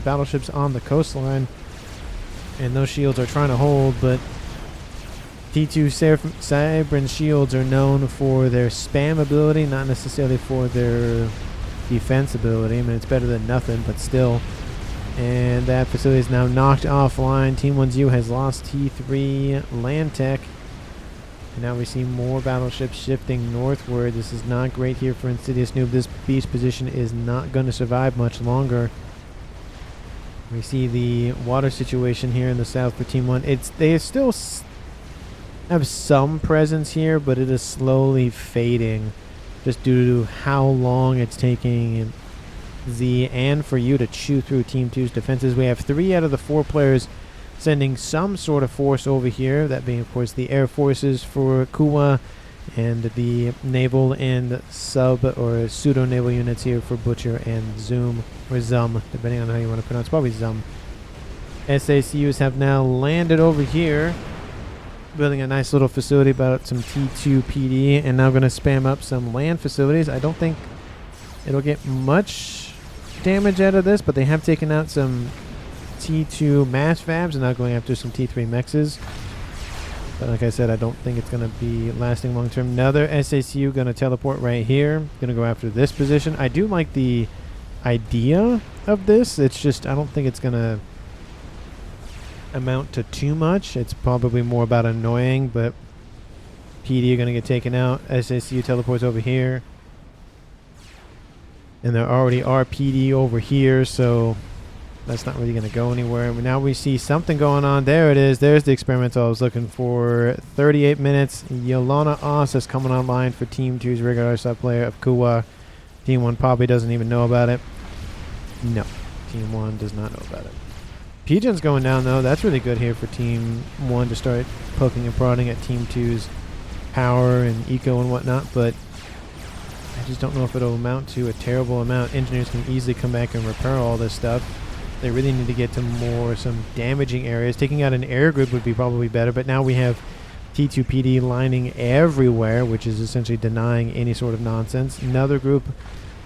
battleships on the coastline, and those shields are trying to hold, but T2 Cybran shields are known for their spam ability, not necessarily for their defense ability. I mean, it's better than nothing, but still. And that facility is now knocked offline. Team 1U has lost T3 land tech. And now we see more battleships shifting northward. This is not great here for Insidious Noob. This beast position is not going to survive much longer. We see the water situation here in the south for Team 1. They still have some presence here, but it is slowly fading just due to how long it's taking Z and for you to chew through Team 2's defenses. We have 3 out of the 4 players sending some sort of force over here, that being of course the air forces for Kuwa and the naval and sub or pseudo naval units here for Butcher and Zoom, or Zum, depending on how you want to pronounce. Probably Zum. SACUs have now landed over here, building a nice little facility about some T2 PD, and now going to spam up some land facilities. I don't think it'll get much damage out of this, but they have taken out some T2 mass fabs and now going after some T3 mexes. But like I said, I don't think it's going to be lasting long term. Another SACU going to teleport right here. Going to go after this position. I do like the idea of this. It's just I don't think it's going to amount to too much. It's probably more about annoying, but PD are going to get taken out. SACU teleports over here. And there already are PD over here, so that's not really going to go anywhere. But now we see something going on. There it is. There's the experimental I was looking for. 38 minutes. Yolana Oss is coming online for Team 2's regular sub player of Kuwa. Team 1 probably doesn't even know about it. No. Team 1 does not know about it. Pigeon's going down, though. That's really good here for Team 1 to start poking and prodding at Team 2's power and eco and whatnot, but I just don't know if it'll amount to a terrible amount. Engineers can easily come back and repair all this stuff. They really need to get to some damaging areas. Taking out an air group would be probably better, but now we have T2PD lining everywhere, which is essentially denying any sort of nonsense. Another group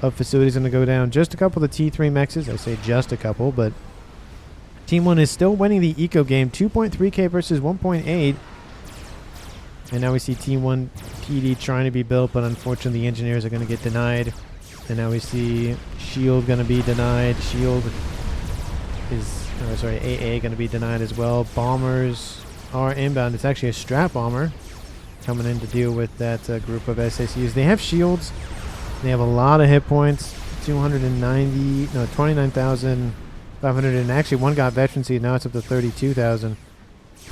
of facilities going to go down. Just a couple of T3 mexes. I say just a couple, but Team 1 is still winning the eco game, 2.3k versus 1.8. And now we see Team 1 PD trying to be built, but unfortunately the engineers are going to get denied. And now we see Shield going to be denied. Shield is, AA going to be denied as well. Bombers are inbound. It's actually a strat bomber coming in to deal with that group of SACUs. They have shields. They have a lot of hit points. 29,500, and actually one got veterancy. Now it's up to 32,000.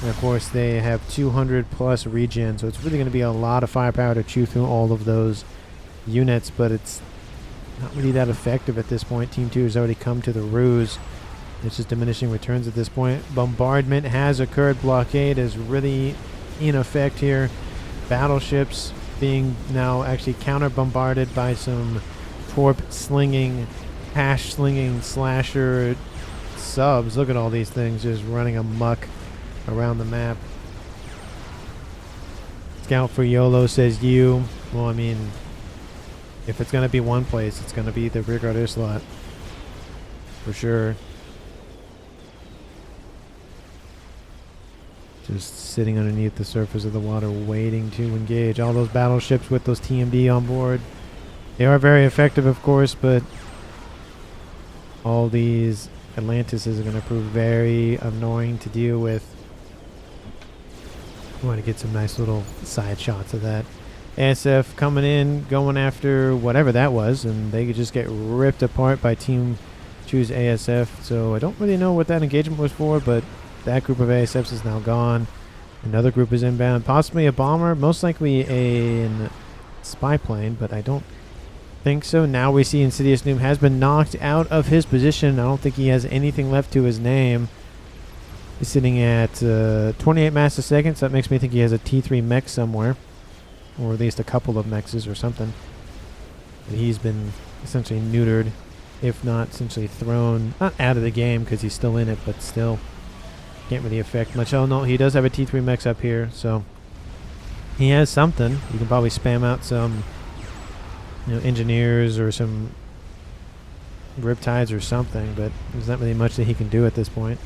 And of course they have 200 plus regen, so it's really going to be a lot of firepower to chew through all of those units, but it's not really that effective at this point. Team 2 has already come to the ruse. It's just diminishing returns at this point. Bombardment has occurred. Blockade is really in effect here. Battleships being now actually counter-bombarded by some torp-slinging, hash-slinging slasher subs. Look at all these things just running amok around the map. Scout for YOLO says you. Well, I mean, if it's going to be one place, it's going to be the rear guard air slot. For sure. Just sitting underneath the surface of the water waiting to engage. All those battleships with those TMD on board. They are very effective, of course, but all these Atlantises are going to prove very annoying to deal with. I want to get some nice little side shots of that. ASF coming in, going after whatever that was, and they could just get ripped apart by Team 2's ASF. So I don't really know what that engagement was for, but that group of ASFs is now gone. Another group is inbound, possibly a bomber, most likely a spy plane, but I don't think so. Now we see Insidious Noom has been knocked out of his position. I don't think he has anything left to his name. He's sitting at 28 mass a second, so that makes me think he has a T3 mech somewhere, or at least a couple of mechs or something. But he's been essentially neutered, if not essentially thrown, not out of the game because he's still in it, but still can't really affect much. Oh no, he does have a T3 mechs up here, so he has something. You can probably spam out some, engineers or some riptides or something, but there's not really much that he can do at this point.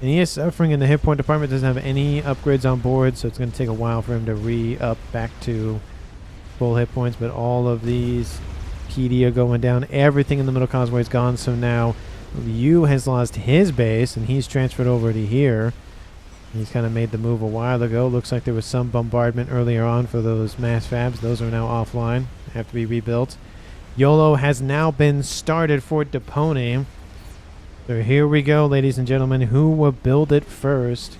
And he is suffering in the hit point department. Doesn't have any upgrades on board, so it's going to take a while for him to re-up back to full hit points. But all of these PD are going down. Everything in the middle causeway is gone. So now Yu has lost his base, and he's transferred over to here. He's kind of made the move a while ago. Looks like there was some bombardment earlier on for those mass fabs. Those are now offline. Have to be rebuilt. YOLO has now been started for Depone. So here we go, ladies and gentlemen. Who will build it first?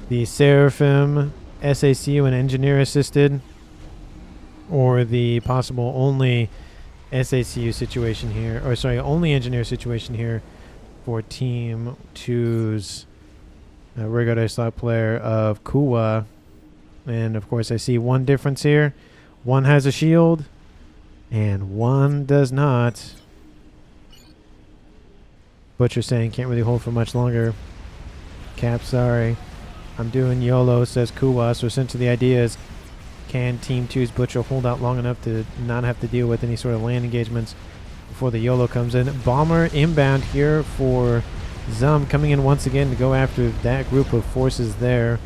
The Seraphim, SACU, and engineer assisted, or the possible only SACU situation here, or sorry, only engineer situation here for Team 2's rear guard air slot player of Kuwa. And of course, I see one difference here. One has a shield, and one does not. Butcher saying can't really hold for much longer. Cap, sorry. I'm doing YOLO, says Kuwa. So essentially the idea is, can Team 2's Butcher hold out long enough to not have to deal with any sort of land engagements before the YOLO comes in? Bomber inbound here for Zum, coming in once again to go after that group of forces there.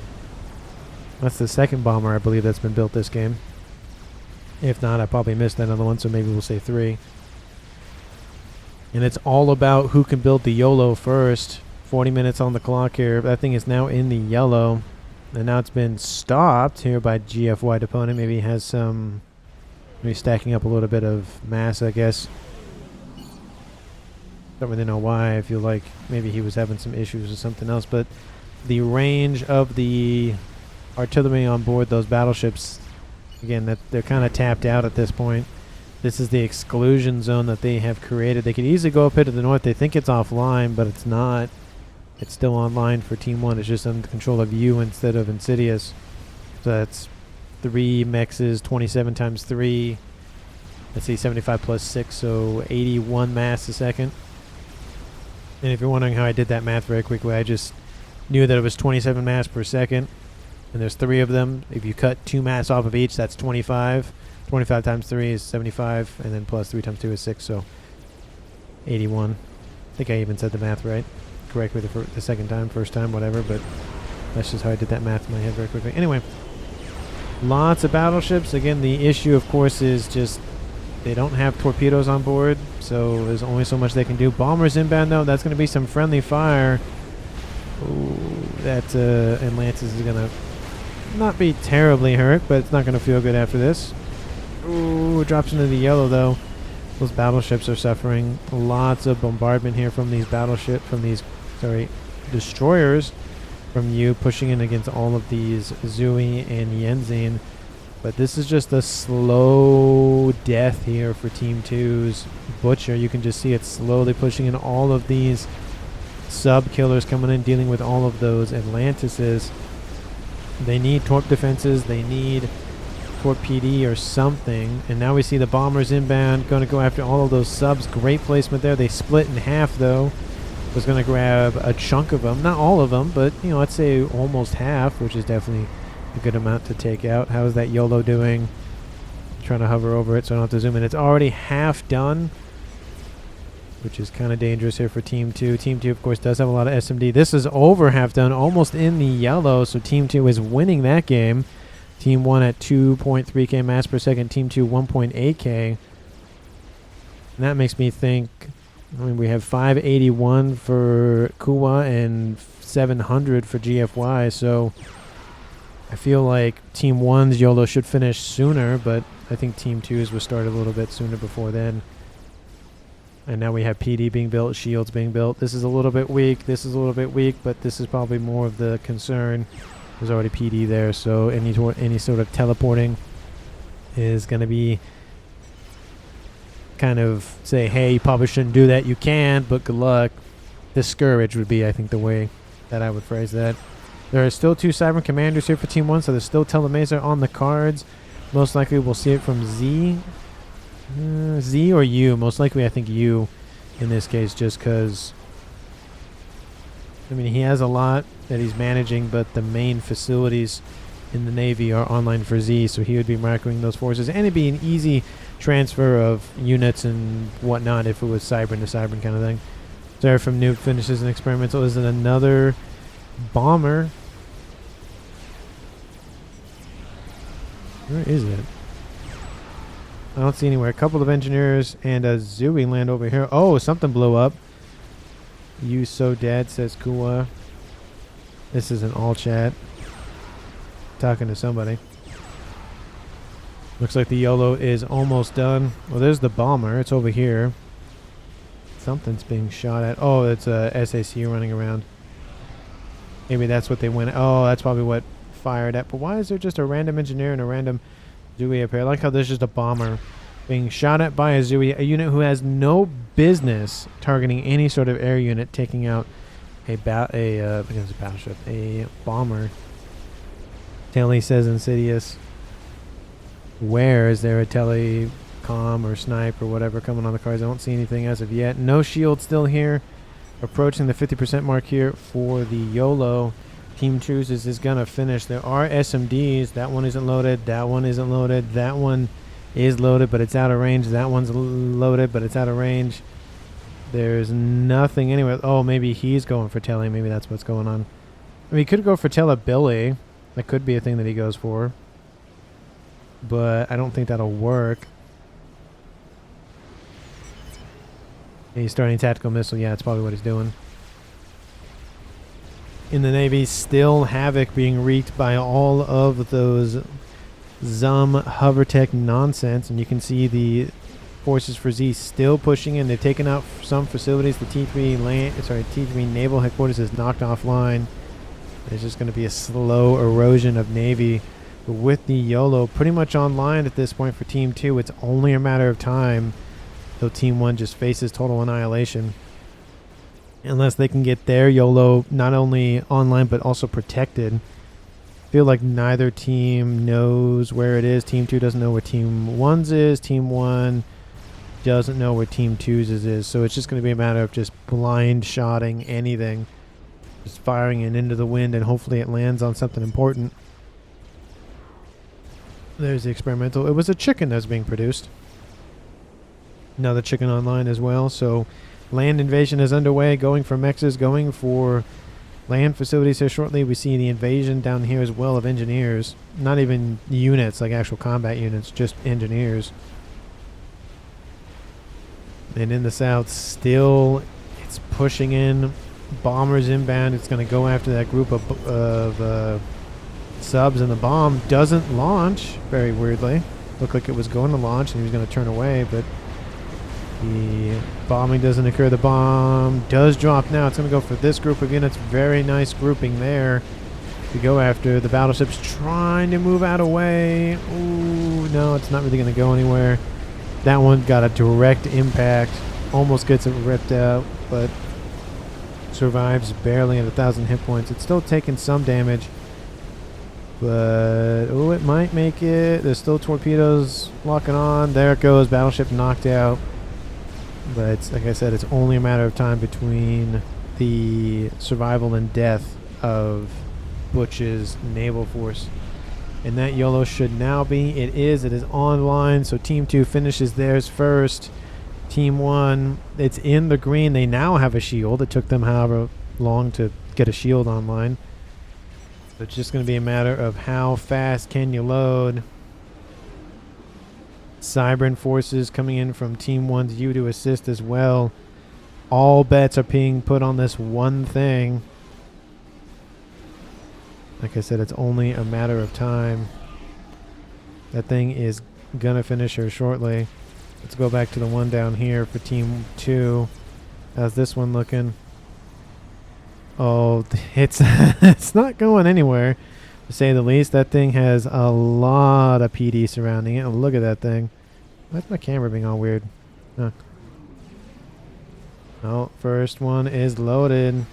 That's the second bomber, I believe, that's been built this game. If not, I probably missed that other one, so maybe we'll say 3. And it's all about who can build the YOLO first. 40 minutes on the clock here. That thing is now in the yellow. And now it's been stopped here by GFY opponent. Maybe he has some... maybe stacking up a little bit of mass, I guess. Don't really know why. I feel like maybe he was having some issues or something else. But the range of the artillery on board those battleships, again, that they're kind of tapped out at this point. This is the exclusion zone that they have created. They could easily go up here to the north. They think it's offline, but it's not. It's still online for Team 1. It's just under control of you instead of Insidious. So that's 3 mexes, 27 times 3. Let's see, 75 plus 6, so 81 mass a second. And if you're wondering how I did that math very quickly, I just knew that it was 27 mass per second. And there's 3 of them. If you cut 2 mass off of each, that's 25. 25 times 3 is 75, and then plus 3 times 2 is 6, so 81. I think I even said the math right. correctly the second time, first time, whatever, but that's just how I did that math in my head very quickly. Anyway, lots of battleships. Again, the issue, of course, is just they don't have torpedoes on board, so there's only so much they can do. Bombers inbound, though. That's going to be some friendly fire. Ooh, that Atlantis is going to not be terribly hurt, but it's not going to feel good after this. Ooh, it drops into the yellow, though. Those battleships are suffering. Lots of bombardment here from these destroyers from you, pushing in against all of these Zui and Yenzin. But this is just a slow death here for Team 2's Butcher. You can just see it slowly pushing in all of these sub-killers coming in, dealing with all of those Atlantises. They need torp defenses. They need torp PD or something. And now we see the bombers inbound, going to go after all of those subs. Great placement there. They split in half, though. Was going to grab a chunk of them. Not all of them, but, you know, let's say almost half, which is definitely a good amount to take out. How is that YOLO doing? Trying to hover over it so I don't have to zoom in. It's already half done, which is kind of dangerous here for Team 2. Team 2, of course, does have a lot of SMD. This is over half done, almost in the yellow, so Team 2 is winning that game. Team 1 at 2.3k mass per second. Team 2, 1.8k. And that makes me think, I mean, we have 581 for Kuwa and 700 for GFY, so I feel like Team 1's YOLO should finish sooner, but I think Team 2's was started a little bit sooner before then. And now we have PD being built, shields being built. This is a little bit weak, this is a little bit weak, but this is probably more of the concern. There's already PD there, so any sort of teleporting is going to be kind of say, hey, you probably shouldn't do that. You can, but good luck. Discourage would be, I think, the way that I would phrase that. There are still 2 Cybern Commanders here for Team 1, so there's still Telemazer on the cards. Most likely we'll see it from Z. Z or U. Most likely I think U in this case, just because, I mean, he has a lot that he's managing, but the main facilities in the Navy are online for Z, so he would be macroing those forces, and it'd be an easy transfer of units and whatnot if it was Cybern to Cybern kind of thing. There from Nuke finishes an experimental. Is it another bomber? Where is it? I don't see anywhere. A couple of engineers and a Zooey land over here. Oh, something blew up. You so dead, says Kuwa. This is an all chat. Talking to somebody. Looks like the YOLO is almost done. Well, there's the bomber. It's over here. Something's being shot at. Oh, it's a SAC running around. Maybe that's what they went. Oh, that's probably what fired at. But why is there just a random engineer and a random Zooey up here? I like how there's just a bomber being shot at by a Zooey, a unit who has no business targeting any sort of air unit, taking out a battleship, a bomber. Telly says Insidious. Where is there a telecom or snipe or whatever coming on the cards? I don't see anything as of yet. No shield still here. Approaching the 50% mark here for the YOLO. Team Chooses is going to finish. There are SMDs. That one isn't loaded. That one isn't loaded. That one is loaded, but it's out of range. That one's loaded, but it's out of range. There's nothing anywhere. Oh, maybe he's going for Telly. Maybe that's what's going on. I mean, he could go for Telebilly. That could be a thing that he goes for. But I don't think that'll work. He's starting tactical missile. Yeah, that's probably what he's doing. In the Navy, still havoc being wreaked by all of those Zum Hovertech nonsense. And you can see the forces for Z still pushing in. They've taken out some facilities. The T3 Naval Headquarters is knocked offline. There's just going to be a slow erosion of Navy. But with the YOLO pretty much online at this point for Team 2, it's only a matter of time till Team 1 just faces total annihilation. Unless they can get their YOLO not only online but also protected. I feel like neither team knows where it is. Team 2 doesn't know where Team 1's is. Team 1 doesn't know where Team 2's is. So it's just going to be a matter of just blind shotting anything. Just firing it into the wind, and hopefully it lands on something important. There's the experimental. It was a chicken that was being produced. Another chicken online as well. So Land invasion is underway, going for mexes, going for land facilities here shortly. We see the invasion down here as well of engineers. Not even units, like actual combat units, just engineers. And in the south, still, it's pushing in. Bombers inbound. It's going to go after that group of subs, and the bomb doesn't launch, very weirdly. Looked like it was going to launch, and he was going to turn away, but the bombing doesn't occur. The bomb does drop now. It's going to go for this group of units. Very nice grouping there to go after. The battleship's trying to move out of way. Ooh, no, it's not really going to go anywhere. That one got a direct impact. Almost gets it ripped out, but survives barely at 1,000 hit points. It's still taking some damage, but oh, it might make it. There's still torpedoes locking on. There it goes. Battleship knocked out. But it's, like I said, it's only a matter of time between the survival and death of Butch's naval force. And that YOLO should now be. It is online. So Team 2 finishes theirs first. Team 1, it's in the green. They now have a shield. It took them however long to get a shield online. So it's just going to be a matter of how fast can you load. Cybran forces coming in from Team 1's U to assist as well. All bets are being put on this one thing. Like I said, it's only a matter of time. That thing is going to finish her shortly. Let's go back to the one down here for Team 2. How's this one looking? Oh, it's it's not going anywhere, to say the least. That thing has a lot of PD surrounding it. Oh, look at that thing. Why's my camera being all weird? Huh. Oh, first one is loaded.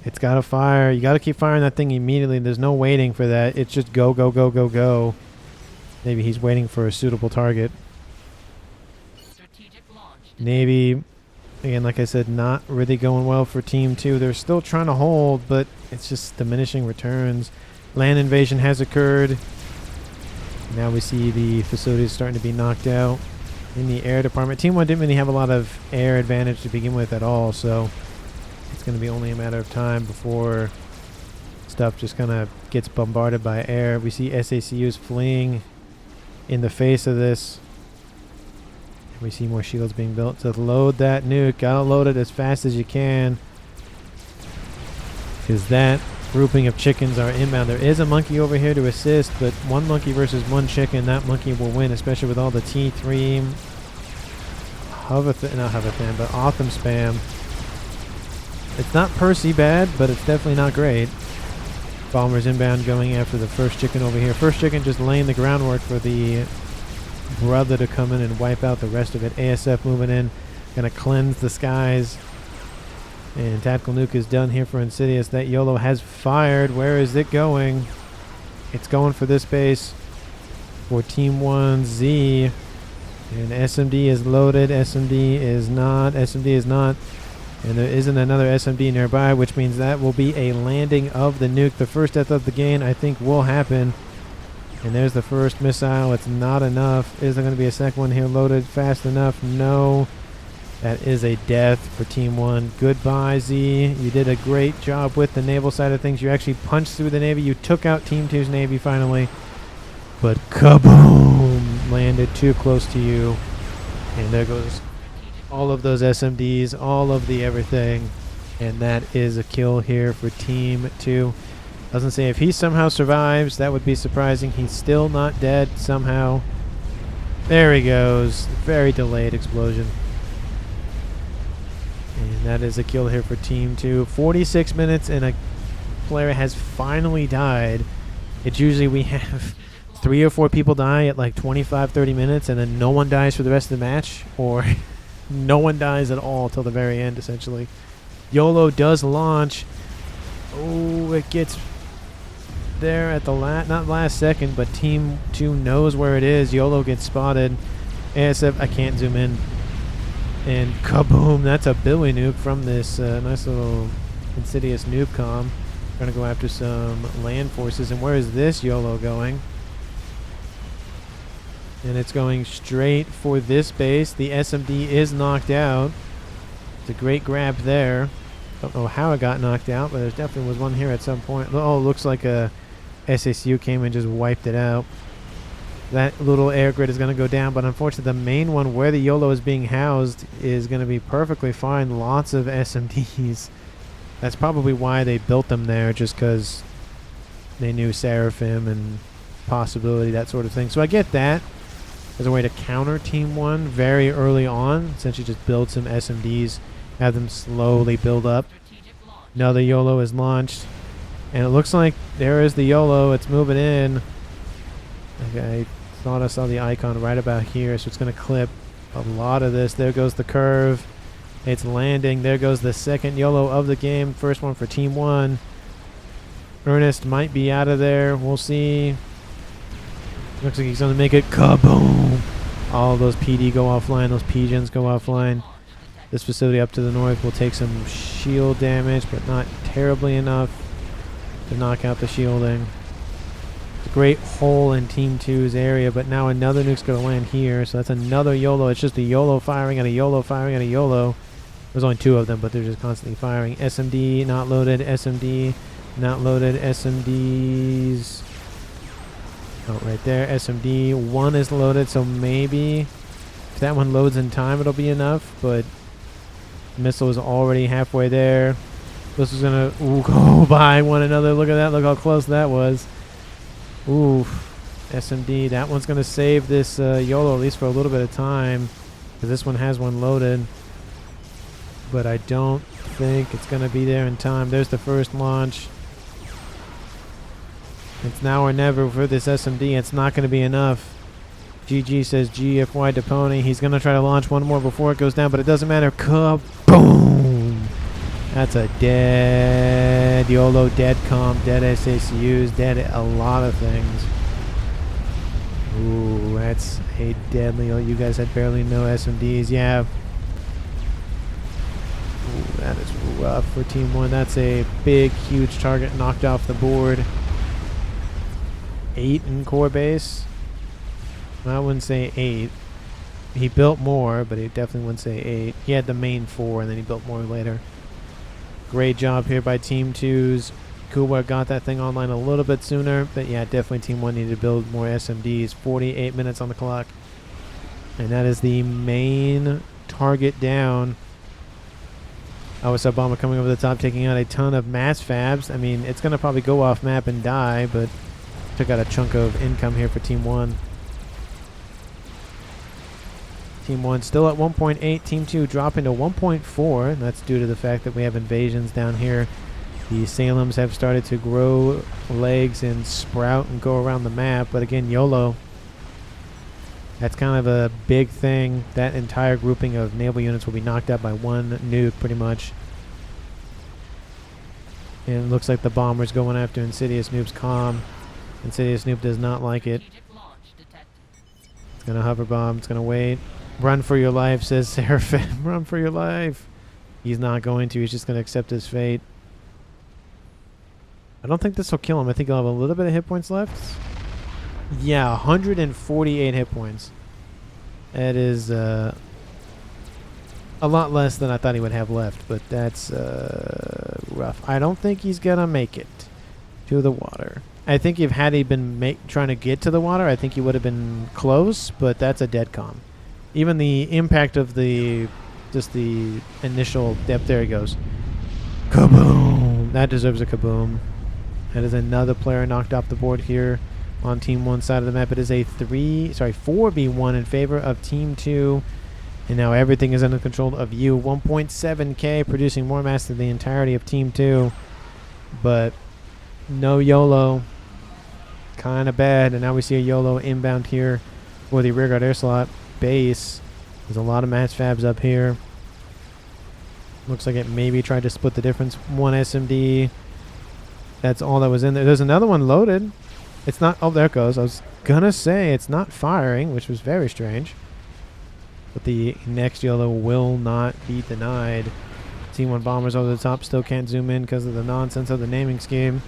It's got to fire. You got to keep firing that thing immediately. There's no waiting for that. It's just go, go, go, go, go. Maybe he's waiting for a suitable target. Navy, again, like I said, not really going well for Team 2. They're still trying to hold, but it's just diminishing returns. Land invasion has occurred. Now we see the facilities starting to be knocked out. In the air department, Team 1 didn't really have a lot of air advantage to begin with at all, so it's going to be only a matter of time before stuff just kind of gets bombarded by air. We see SACUs fleeing in the face of this. We see more shields being built to load that nuke. Gotta load it as fast as you can, because that grouping of chickens are inbound. There is a monkey over here to assist, but one monkey versus one chicken, that monkey will win, especially with all the T3 not Hovathan, but Otham spam. It's not Percy bad, but it's definitely not great. Bombers inbound going after the first chicken over here. First chicken just laying the groundwork for the brother to come in and wipe out the rest of it. ASF moving in, gonna cleanse the skies. And tactical nuke is done here for Insidious. That YOLO has fired. Where is it going? It's going for this base for Team 1Z. And SMD is loaded. SMD is not. SMD is not. And there isn't another SMD nearby, which means that will be a landing of the nuke. The first death of the game, I think, will happen. And there's the first missile. It's not enough. Is there going to be a second one here loaded fast enough? No. That is a death for Team 1. Goodbye, Z. You did a great job with the naval side of things. You actually punched through the Navy. You took out Team 2's Navy finally. But kaboom! Landed too close to you. And there goes all of those SMDs, all of the everything. And that is a kill here for Team 2. Doesn't say if he somehow survives. That would be surprising. He's still not dead somehow. There he goes. Very delayed explosion. And that is a kill here for Team 2. 46 minutes and a player has finally died. It's usually we have 3 or 4 people die at like 25, 30 minutes and then no one dies for the rest of the match. Or no one dies at all till the very end, essentially. YOLO does launch. Oh, it gets there at the not last second, but Team 2 knows where it is. YOLO gets spotted. ASF, I can't zoom in. And kaboom, that's a Billy nuke from this nice little Insidious nuke comm. Gonna go after some land forces. And where is this YOLO going? And it's going straight for this base. The SMD is knocked out. It's a great grab there. Don't know how it got knocked out, but there definitely was one here at some point. Oh, looks like a SACU came and just wiped it out. That little air grid is going to go down, but unfortunately the main one where the YOLO is being housed is going to be perfectly fine. Lots of SMDs. That's probably why they built them there, just because they knew Seraphim and possibility, that sort of thing. So I get that as a way to counter Team 1 very early on. Essentially just build some SMDs, have them slowly build up. Another YOLO is launched, and it looks like there is the YOLO. It's moving in. Okay, I thought I saw the icon right about here, so it's going to clip a lot of this. There goes the curve. It's landing. There goes the second YOLO of the game. First one for Team 1. Ernest might be out of there. We'll see. Looks like he's going to make it. Kaboom! All those PD go offline. Those PGens go offline. This facility up to the north will take some shield damage, but not terribly enough to knock out the shielding. It's a great hole in Team 2's area, but now another nuke's going to land here, so that's another YOLO. It's just a YOLO firing and a YOLO firing and a YOLO. There's only 2 of them, but they're just constantly firing. SMD not loaded. SMD not loaded. SMDs. Oh, right there. SMD 1 is loaded, so maybe if that one loads in time, it'll be enough, but missile is already halfway there. This is going to go by one another. Look at that. Look how close that was. Oof. SMD. That one's going to save this YOLO at least for a little bit of time, because this one has one loaded. But I don't think it's going to be there in time. There's the first launch. It's now or never for this SMD. It's not going to be enough. GG says GFY to Pony. He's going to try to launch one more before it goes down, but it doesn't matter. Kaboom! That's a dead YOLO, dead comp, dead SACUs, dead a lot of things. Ooh, that's a deadly. You guys had barely no SMDs. Yeah. Ooh, that is rough for Team 1. That's a big, huge target knocked off the board. 8 in core base. I wouldn't say 8. He built more, but he definitely wouldn't say 8. He had the main 4, and then he built more later. Great job here by Team 2's. Kuba got that thing online a little bit sooner, but yeah, definitely Team 1 needed to build more SMDs. 48 minutes on the clock. And that is the main target down. OS Bomber coming over the top, taking out a ton of mass fabs. I mean, it's going to probably go off map and die, but took out a chunk of income here for Team 1. Team 1 still at 1.8. Team 2 dropping to 1.4. And that's due to the fact that we have invasions down here. The Salems have started to grow legs and sprout and go around the map. But again, YOLO. That's kind of a big thing. That entire grouping of naval units will be knocked out by one nuke pretty much. And it looks like the bomber's going after Insidious Noob's comm. Insidious Noob does not like it. It's going to hover bomb. It's going to wait. Run for your life, says Seraphim. Run for your life. He's not going to. He's just going to accept his fate. I don't think this will kill him. I think he'll have a little bit of hit points left. Yeah, 148 hit points. That is a lot less than I thought he would have left, but that's rough. I don't think he's going to make it to the water. I think if had he been trying to get to the water, I think he would have been close, but that's a dead comm. Even the impact of just the initial depth, there he goes. Kaboom! That deserves a kaboom. That is another player knocked off the board here on Team 1 side of the map. It is a 4v1 in favor of Team 2. And now everything is under control of you. 1.7k, producing more mass than the entirety of Team 2. But no YOLO. Kind of bad. And now we see a YOLO inbound here for the rearguard air slot base. There's a lot of mass fabs up here. Looks like it maybe tried to split the difference. One SMD. That's all that was in there. There's another one loaded. It's not... Oh, there it goes. I was going to say it's not firing, which was very strange. But the next YOLO will not be denied. T1 bombers over the top. Still can't zoom in because of the nonsense of the naming scheme.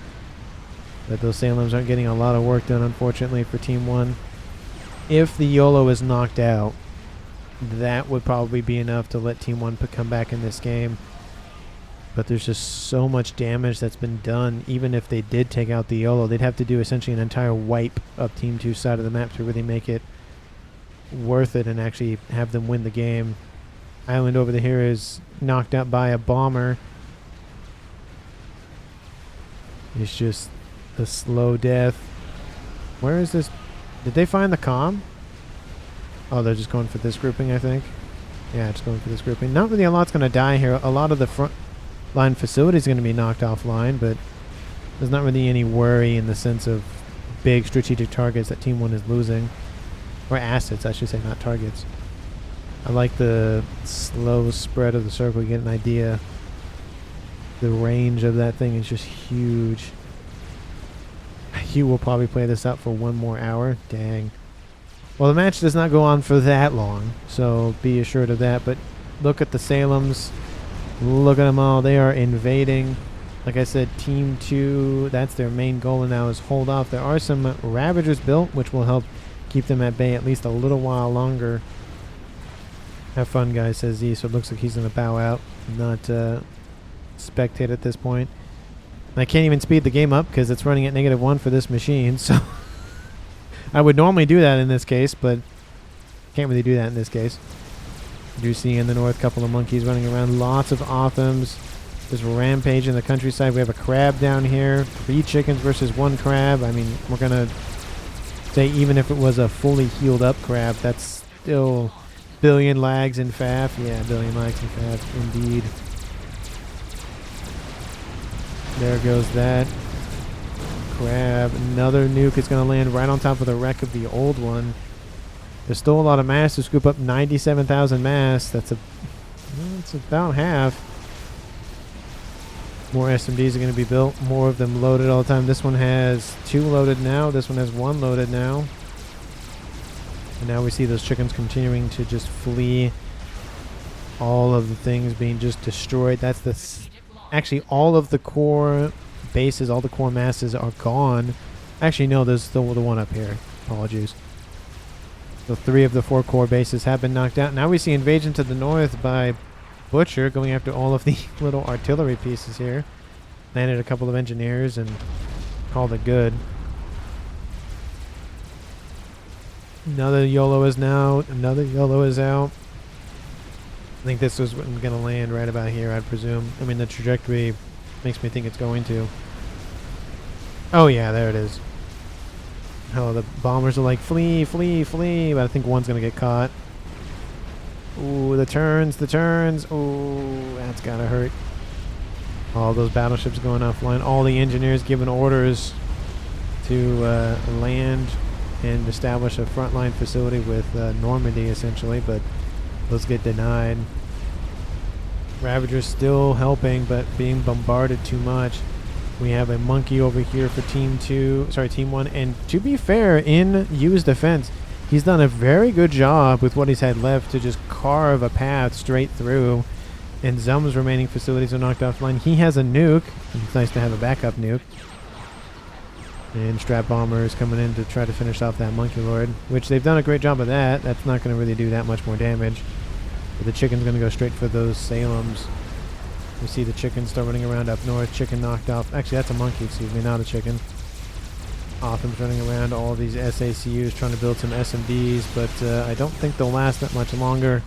But those Salems aren't getting a lot of work done, unfortunately, for Team 1. If the YOLO is knocked out, that would probably be enough to let Team 1 come back in this game. But there's just so much damage that's been done. Even if they did take out the YOLO, they'd have to do essentially an entire wipe of Team 2's side of the map to really make it worth it and actually have them win the game. Island over here is knocked out by a bomber. It's just a slow death. Where is this? Did they find the comm? Oh, they're just going for this grouping, I think. Yeah, just going for this grouping. Not really a lot's going to die here. A lot of the front line facilities are going to be knocked offline, but there's not really any worry in the sense of big strategic targets that Team 1 is losing. Or assets, I should say, not targets. I like the slow spread of the circle. You get an idea. The range of that thing is just huge. Hugh will probably play this out for 1 more hour. Dang. Well, the match does not go on for that long, so be assured of that. But look at the Salems. Look at them all. They are invading. Like I said, Team 2, that's their main goal now, is hold off. There are some Ravagers built, which will help keep them at bay at least a little while longer. Have fun, guys, says Z. So it looks like he's going to bow out, not spectate at this point. And I can't even speed the game up because it's running at -1 for this machine. So I would normally do that in this case, but can't really do that in this case. You do see in the north a couple of monkeys running around. Lots of Othams. There's rampage in the countryside. We have a crab down here. 3 chickens versus 1 crab. I mean, we're going to say even if it was a fully healed up crab, that's still billion lags in FAF. Yeah, billion lags in FAF, indeed. There goes that crab. Another nuke is going to land right on top of the wreck of the old one. There's still a lot of mass to scoop up. 97,000 mass. That's about half. More SMDs are going to be built. More of them loaded all the time. This one has 2 loaded now. This one has 1 loaded now. And now we see those chickens continuing to just flee. All of the things being just destroyed. That's the... Actually, all of the core bases, all the core masses are gone. Actually, no, there's still the one up here. Apologies. So 3 of the 4 core bases have been knocked out. Now we see invasion to the north by Butcher going after all of the little artillery pieces here. Landed a couple of engineers and called it good. Another YOLO is now. Another YOLO is out. I think this was going to land right about here, I'd presume. I mean, the trajectory makes me think it's going to. Oh, yeah, there it is. Oh, the bombers are like, flee, flee, flee. But I think one's going to get caught. Ooh, the turns, the turns. Ooh, that's got to hurt. All those battleships going offline. All the engineers giving orders to land and establish a frontline facility with Normandy, essentially. But those get denied. Ravagers still helping, but being bombarded too much. We have a monkey over here for Team 1. And to be fair, in Yu's defense, he's done a very good job with what he's had left to just carve a path straight through. And Zum's remaining facilities are knocked offline. He has a nuke. It's nice to have a backup nuke. And Strat Bomber is coming in to try to finish off that Monkey Lord, which they've done a great job of that. That's not going to really do that much more damage. But the chicken's going to go straight for those Salems. We see the chicken start running around up north. Chicken knocked off. Actually, that's a monkey, excuse me, not a chicken. Otham's running around. All these SACUs trying to build some SMDs, but I don't think they'll last that much longer.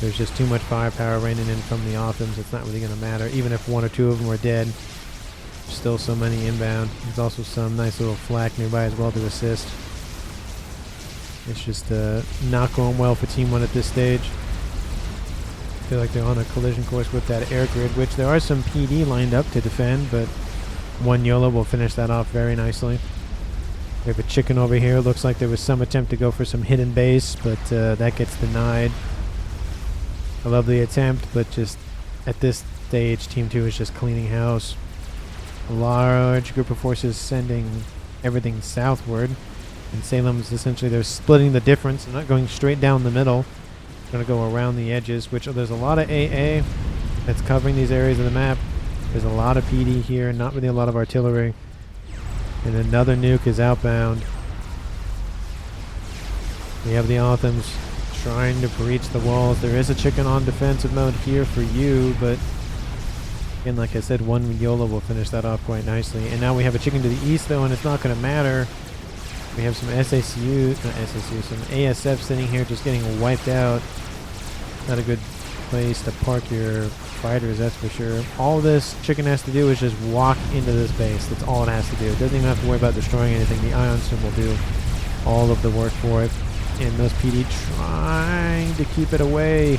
There's just too much firepower raining in from the Othams. It's not really going to matter. Even if 1 or 2 of them are dead, there's still so many inbound. There's also some nice little flak nearby as well to assist. It's just not going well for Team 1 at this stage. I feel like they're on a collision course with that air grid, which there are some PD lined up to defend, but 1 YOLO will finish that off very nicely. We have a chicken over here. Looks like there was some attempt to go for some hidden base, but that gets denied. I love the attempt, but just at this stage, Team 2 is just cleaning house. A large group of forces sending everything southward. And Salem's essentially, they're splitting the difference. They're not going straight down the middle. They're going to go around the edges, which there's a lot of AA that's covering these areas of the map. There's a lot of PD here, not really a lot of artillery. And another nuke is outbound. We have the Othams trying to breach the walls. There is a chicken on defensive mode here for you, but again, like I said, one YOLO will finish that off quite nicely. And now we have a chicken to the east, though, and it's not going to matter. We have some some ASF sitting here just getting wiped out. Not a good place to park your fighters, that's for sure. All this chicken has to do is just walk into this base. That's all it has to do. It doesn't even have to worry about destroying anything. The Ion Storm will do all of the work for it. And those PD trying to keep it away.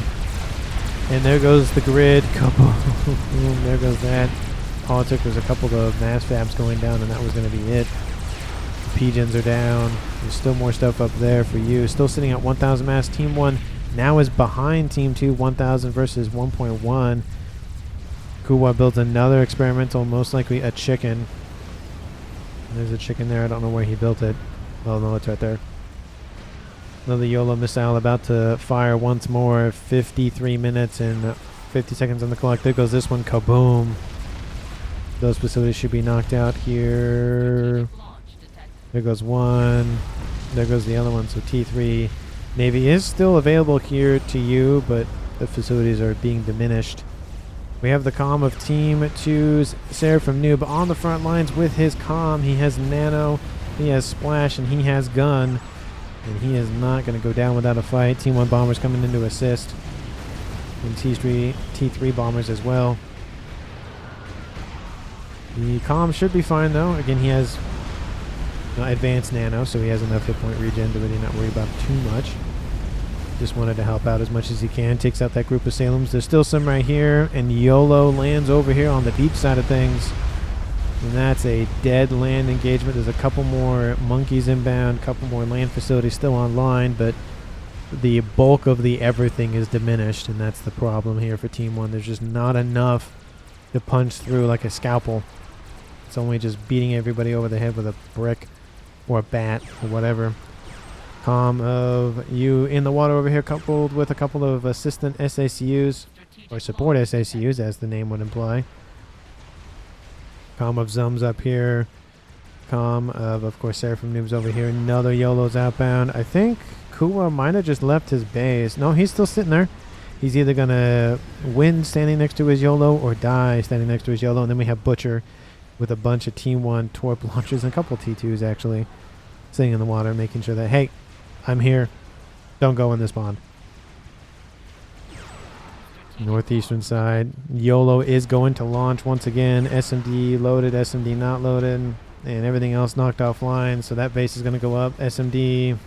And there goes the grid. Kaboom. There goes that. All it took was a couple of mass fabs going down, and that was going to be it. The P-gens are down. There's still more stuff up there for you. Still sitting at 1,000 mass. Team 1 now is behind Team 2, 1,000 versus 1.1. Kuwa builds another experimental, most likely a chicken. There's a chicken there. I don't know where he built it. Oh, no, it's right there. Another YOLO missile about to fire once more. 53 minutes and 50 seconds on the clock. There goes this one. Kaboom. Those facilities should be knocked out here. There goes one. There goes the other one. So T3 Navy is still available here to you, but the facilities are being diminished. We have the comm of Team 2's Seraphim Noob on the front lines with his comm. He has Nano, he has Splash, and he has Gun. And he is not going to go down without a fight. Team 1 bombers coming in to assist. And T3 bombers as well. The comm should be fine though. Again, he has advanced nano, so he has enough hit point regen to really not worry about too much. Just wanted to help out as much as he can. Takes out that group of Salems. There's still some right here. And YOLO lands over here on the deep side of things. And that's a dead land engagement. There's a couple more monkeys inbound, couple more land facilities still online, but the bulk of the everything is diminished, and that's the problem here for Team 1. There's just not enough to punch through like a scalpel. It's only just beating everybody over the head with a brick or a bat or whatever. Comm of you in the water over here, coupled with a couple of assistant SACUs, or support SACUs as the name would imply. Comm of Zums up here. Comm of course, Seraphim Noobs over here. Another YOLO's outbound. I think Kuwa might have just left his base. No, he's still sitting there. He's either going to win standing next to his YOLO or die standing next to his YOLO. And then we have Butcher with a bunch of Team 1 torp launchers and a couple T2s actually sitting in the water, making sure that, hey, I'm here. Don't go in this pond. Northeastern side. YOLO is going to launch once again. SMD loaded, SMD not loaded, and everything else knocked offline. So that base is going to go up. SMD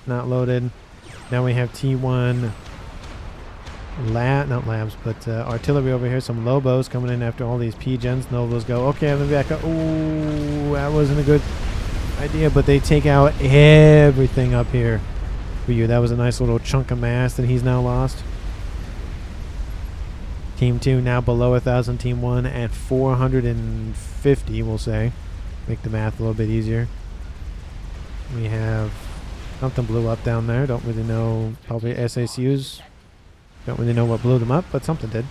not loaded. Now we have T1 not labs, but artillery over here. Some Lobos coming in after all these P-gens. Novos go, okay, let me back up. Ooh, that wasn't a good idea, but they take out everything up here for you. That was a nice little chunk of mass that he's now lost. Team 2 now below 1,000. Team 1 at 450, we'll say. Make the math a little bit easier. We have something blew up down there. Don't really know. Probably SACUs. Don't really know what blew them up, but something did.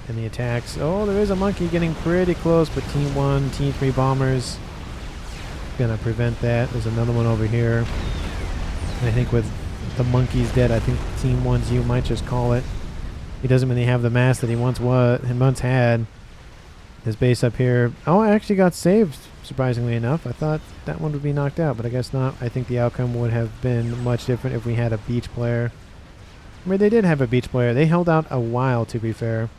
And the attacks. Oh, there is a monkey getting pretty close, but Team 1, Team 3 bombers gonna prevent that. There's another one over here. And I think with the monkeys dead, I think Team 1's you might just call it. He doesn't really have the mass that he once had. His base up here. Oh, I actually got saved, surprisingly enough. I thought that one would be knocked out, but I guess not. I think the outcome would have been much different if we had a beach player. I mean, they did have a beach player. They held out a while, to be fair.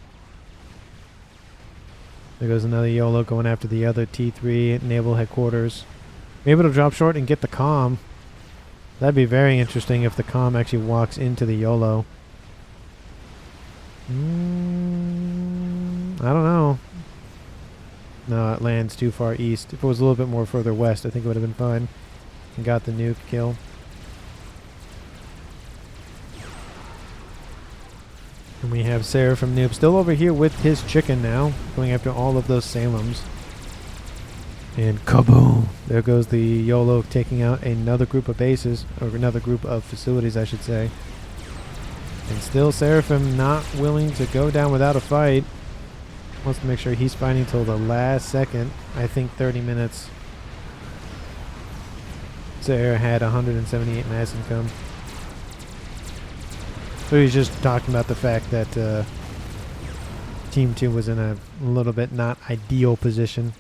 There goes another YOLO going after the other T3 naval headquarters. Maybe it'll drop short and get the comm. That'd be very interesting if the comm actually walks into the YOLO. I don't know. No, it lands too far east. If it was a little bit more further west, I think it would have been fine. And got the nuke kill. And we have Seraphim Noob still over here with his chicken now, going after all of those Salems. And kaboom! There goes the YOLO taking out another group of bases, or another group of facilities, I should say. And still Seraphim not willing to go down without a fight. Wants to make sure he's fighting till the last second. I think 30 minutes. Sarah had 178 mass income. So he's just talking about the fact that Team 2 was in a little bit not ideal position.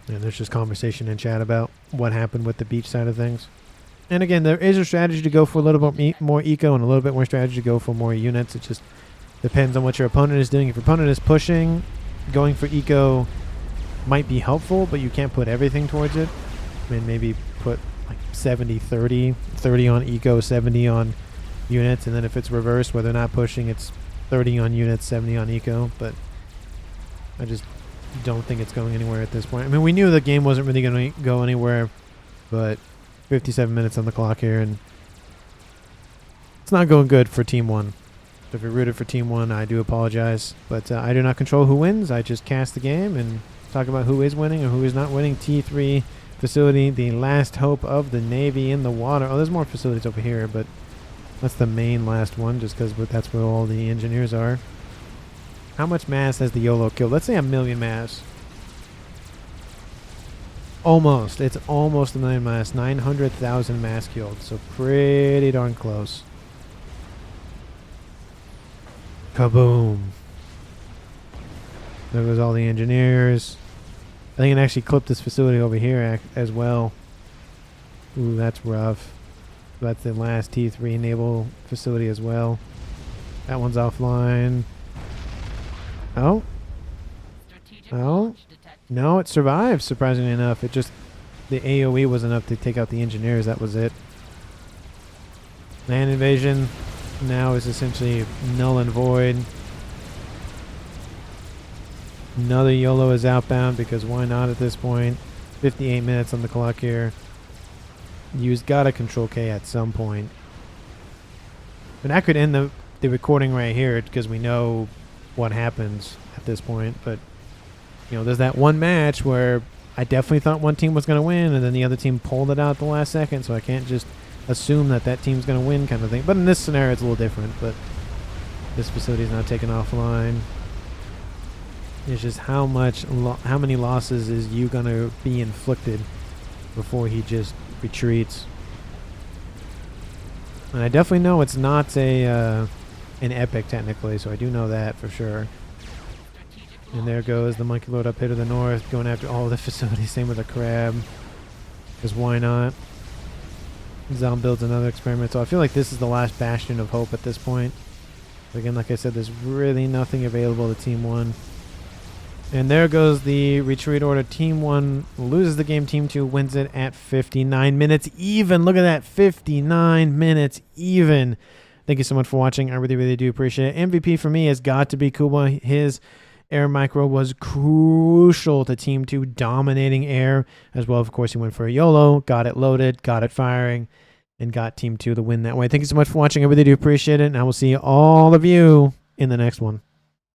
And there's just conversation in chat about what happened with the beach side of things. And again, there is a strategy to go for a little bit more eco and a little bit more strategy to go for more units. It just depends on what your opponent is doing. If your opponent is pushing, going for eco might be helpful, but you can't put everything towards it. I mean, maybe put like 70-30, 30 on eco, 70 on units, and then if it's reversed where they're not pushing, it's 30 on units, 70 on eco. But I just don't think it's going anywhere at this point. I mean, we knew the game wasn't really going to go anywhere, but 57 minutes on the clock here, and it's not going good for Team 1. So if you're rooted for Team 1, I do apologize, but I do not control who wins. I just cast the game and talk about who is winning or who is not winning. T3 facility, the last hope of the Navy in the water. Oh, there's more facilities over here, but that's the main last one, just because that's where all the engineers are. How much mass has the YOLO killed? Let's say 1 million mass. Almost. It's almost 1 million mass. 900,000 mass killed. So pretty darn close. Kaboom. There goes all the engineers. I think it actually clipped this facility over here as well. Ooh, that's rough. That's the last T3 naval facility as well. That one's offline. Oh. Oh. No, it survived, surprisingly enough. It just, the AoE was enough to take out the engineers. That was it. Land invasion now is essentially null and void. Another YOLO is outbound because why not at this point? 58 minutes on the clock here. You've got to control K at some point. And I could end the recording right here because we know what happens at this point, but you know, there's that one match where I definitely thought one team was going to win, and then the other team pulled it out at the last second, so I can't just assume that that team's going to win kind of thing. But in this scenario, it's a little different, but this facility is now taken offline. It's just how many losses is you going to be inflicted before he just retreats. And I definitely know it's not an epic technically, so I do know that for sure. And there goes the monkey lord up here to the north, going after all the facilities. Same with the crab. Because why not? Zom builds another experiment. So I feel like this is the last bastion of hope at this point. But again, like I said, there's really nothing available to Team 1. And there goes the retreat order. Team 1 loses the game. Team 2 wins it at 59 minutes even. Look at that. 59 minutes even. Thank you so much for watching. I really, really do appreciate it. MVP for me has got to be Kuba. His air micro was crucial to Team 2 dominating air as well. Of course, he went for a YOLO, got it loaded, got it firing, and got Team 2 the win that way. Thank you so much for watching. I really do appreciate it, and I will see all of you in the next one.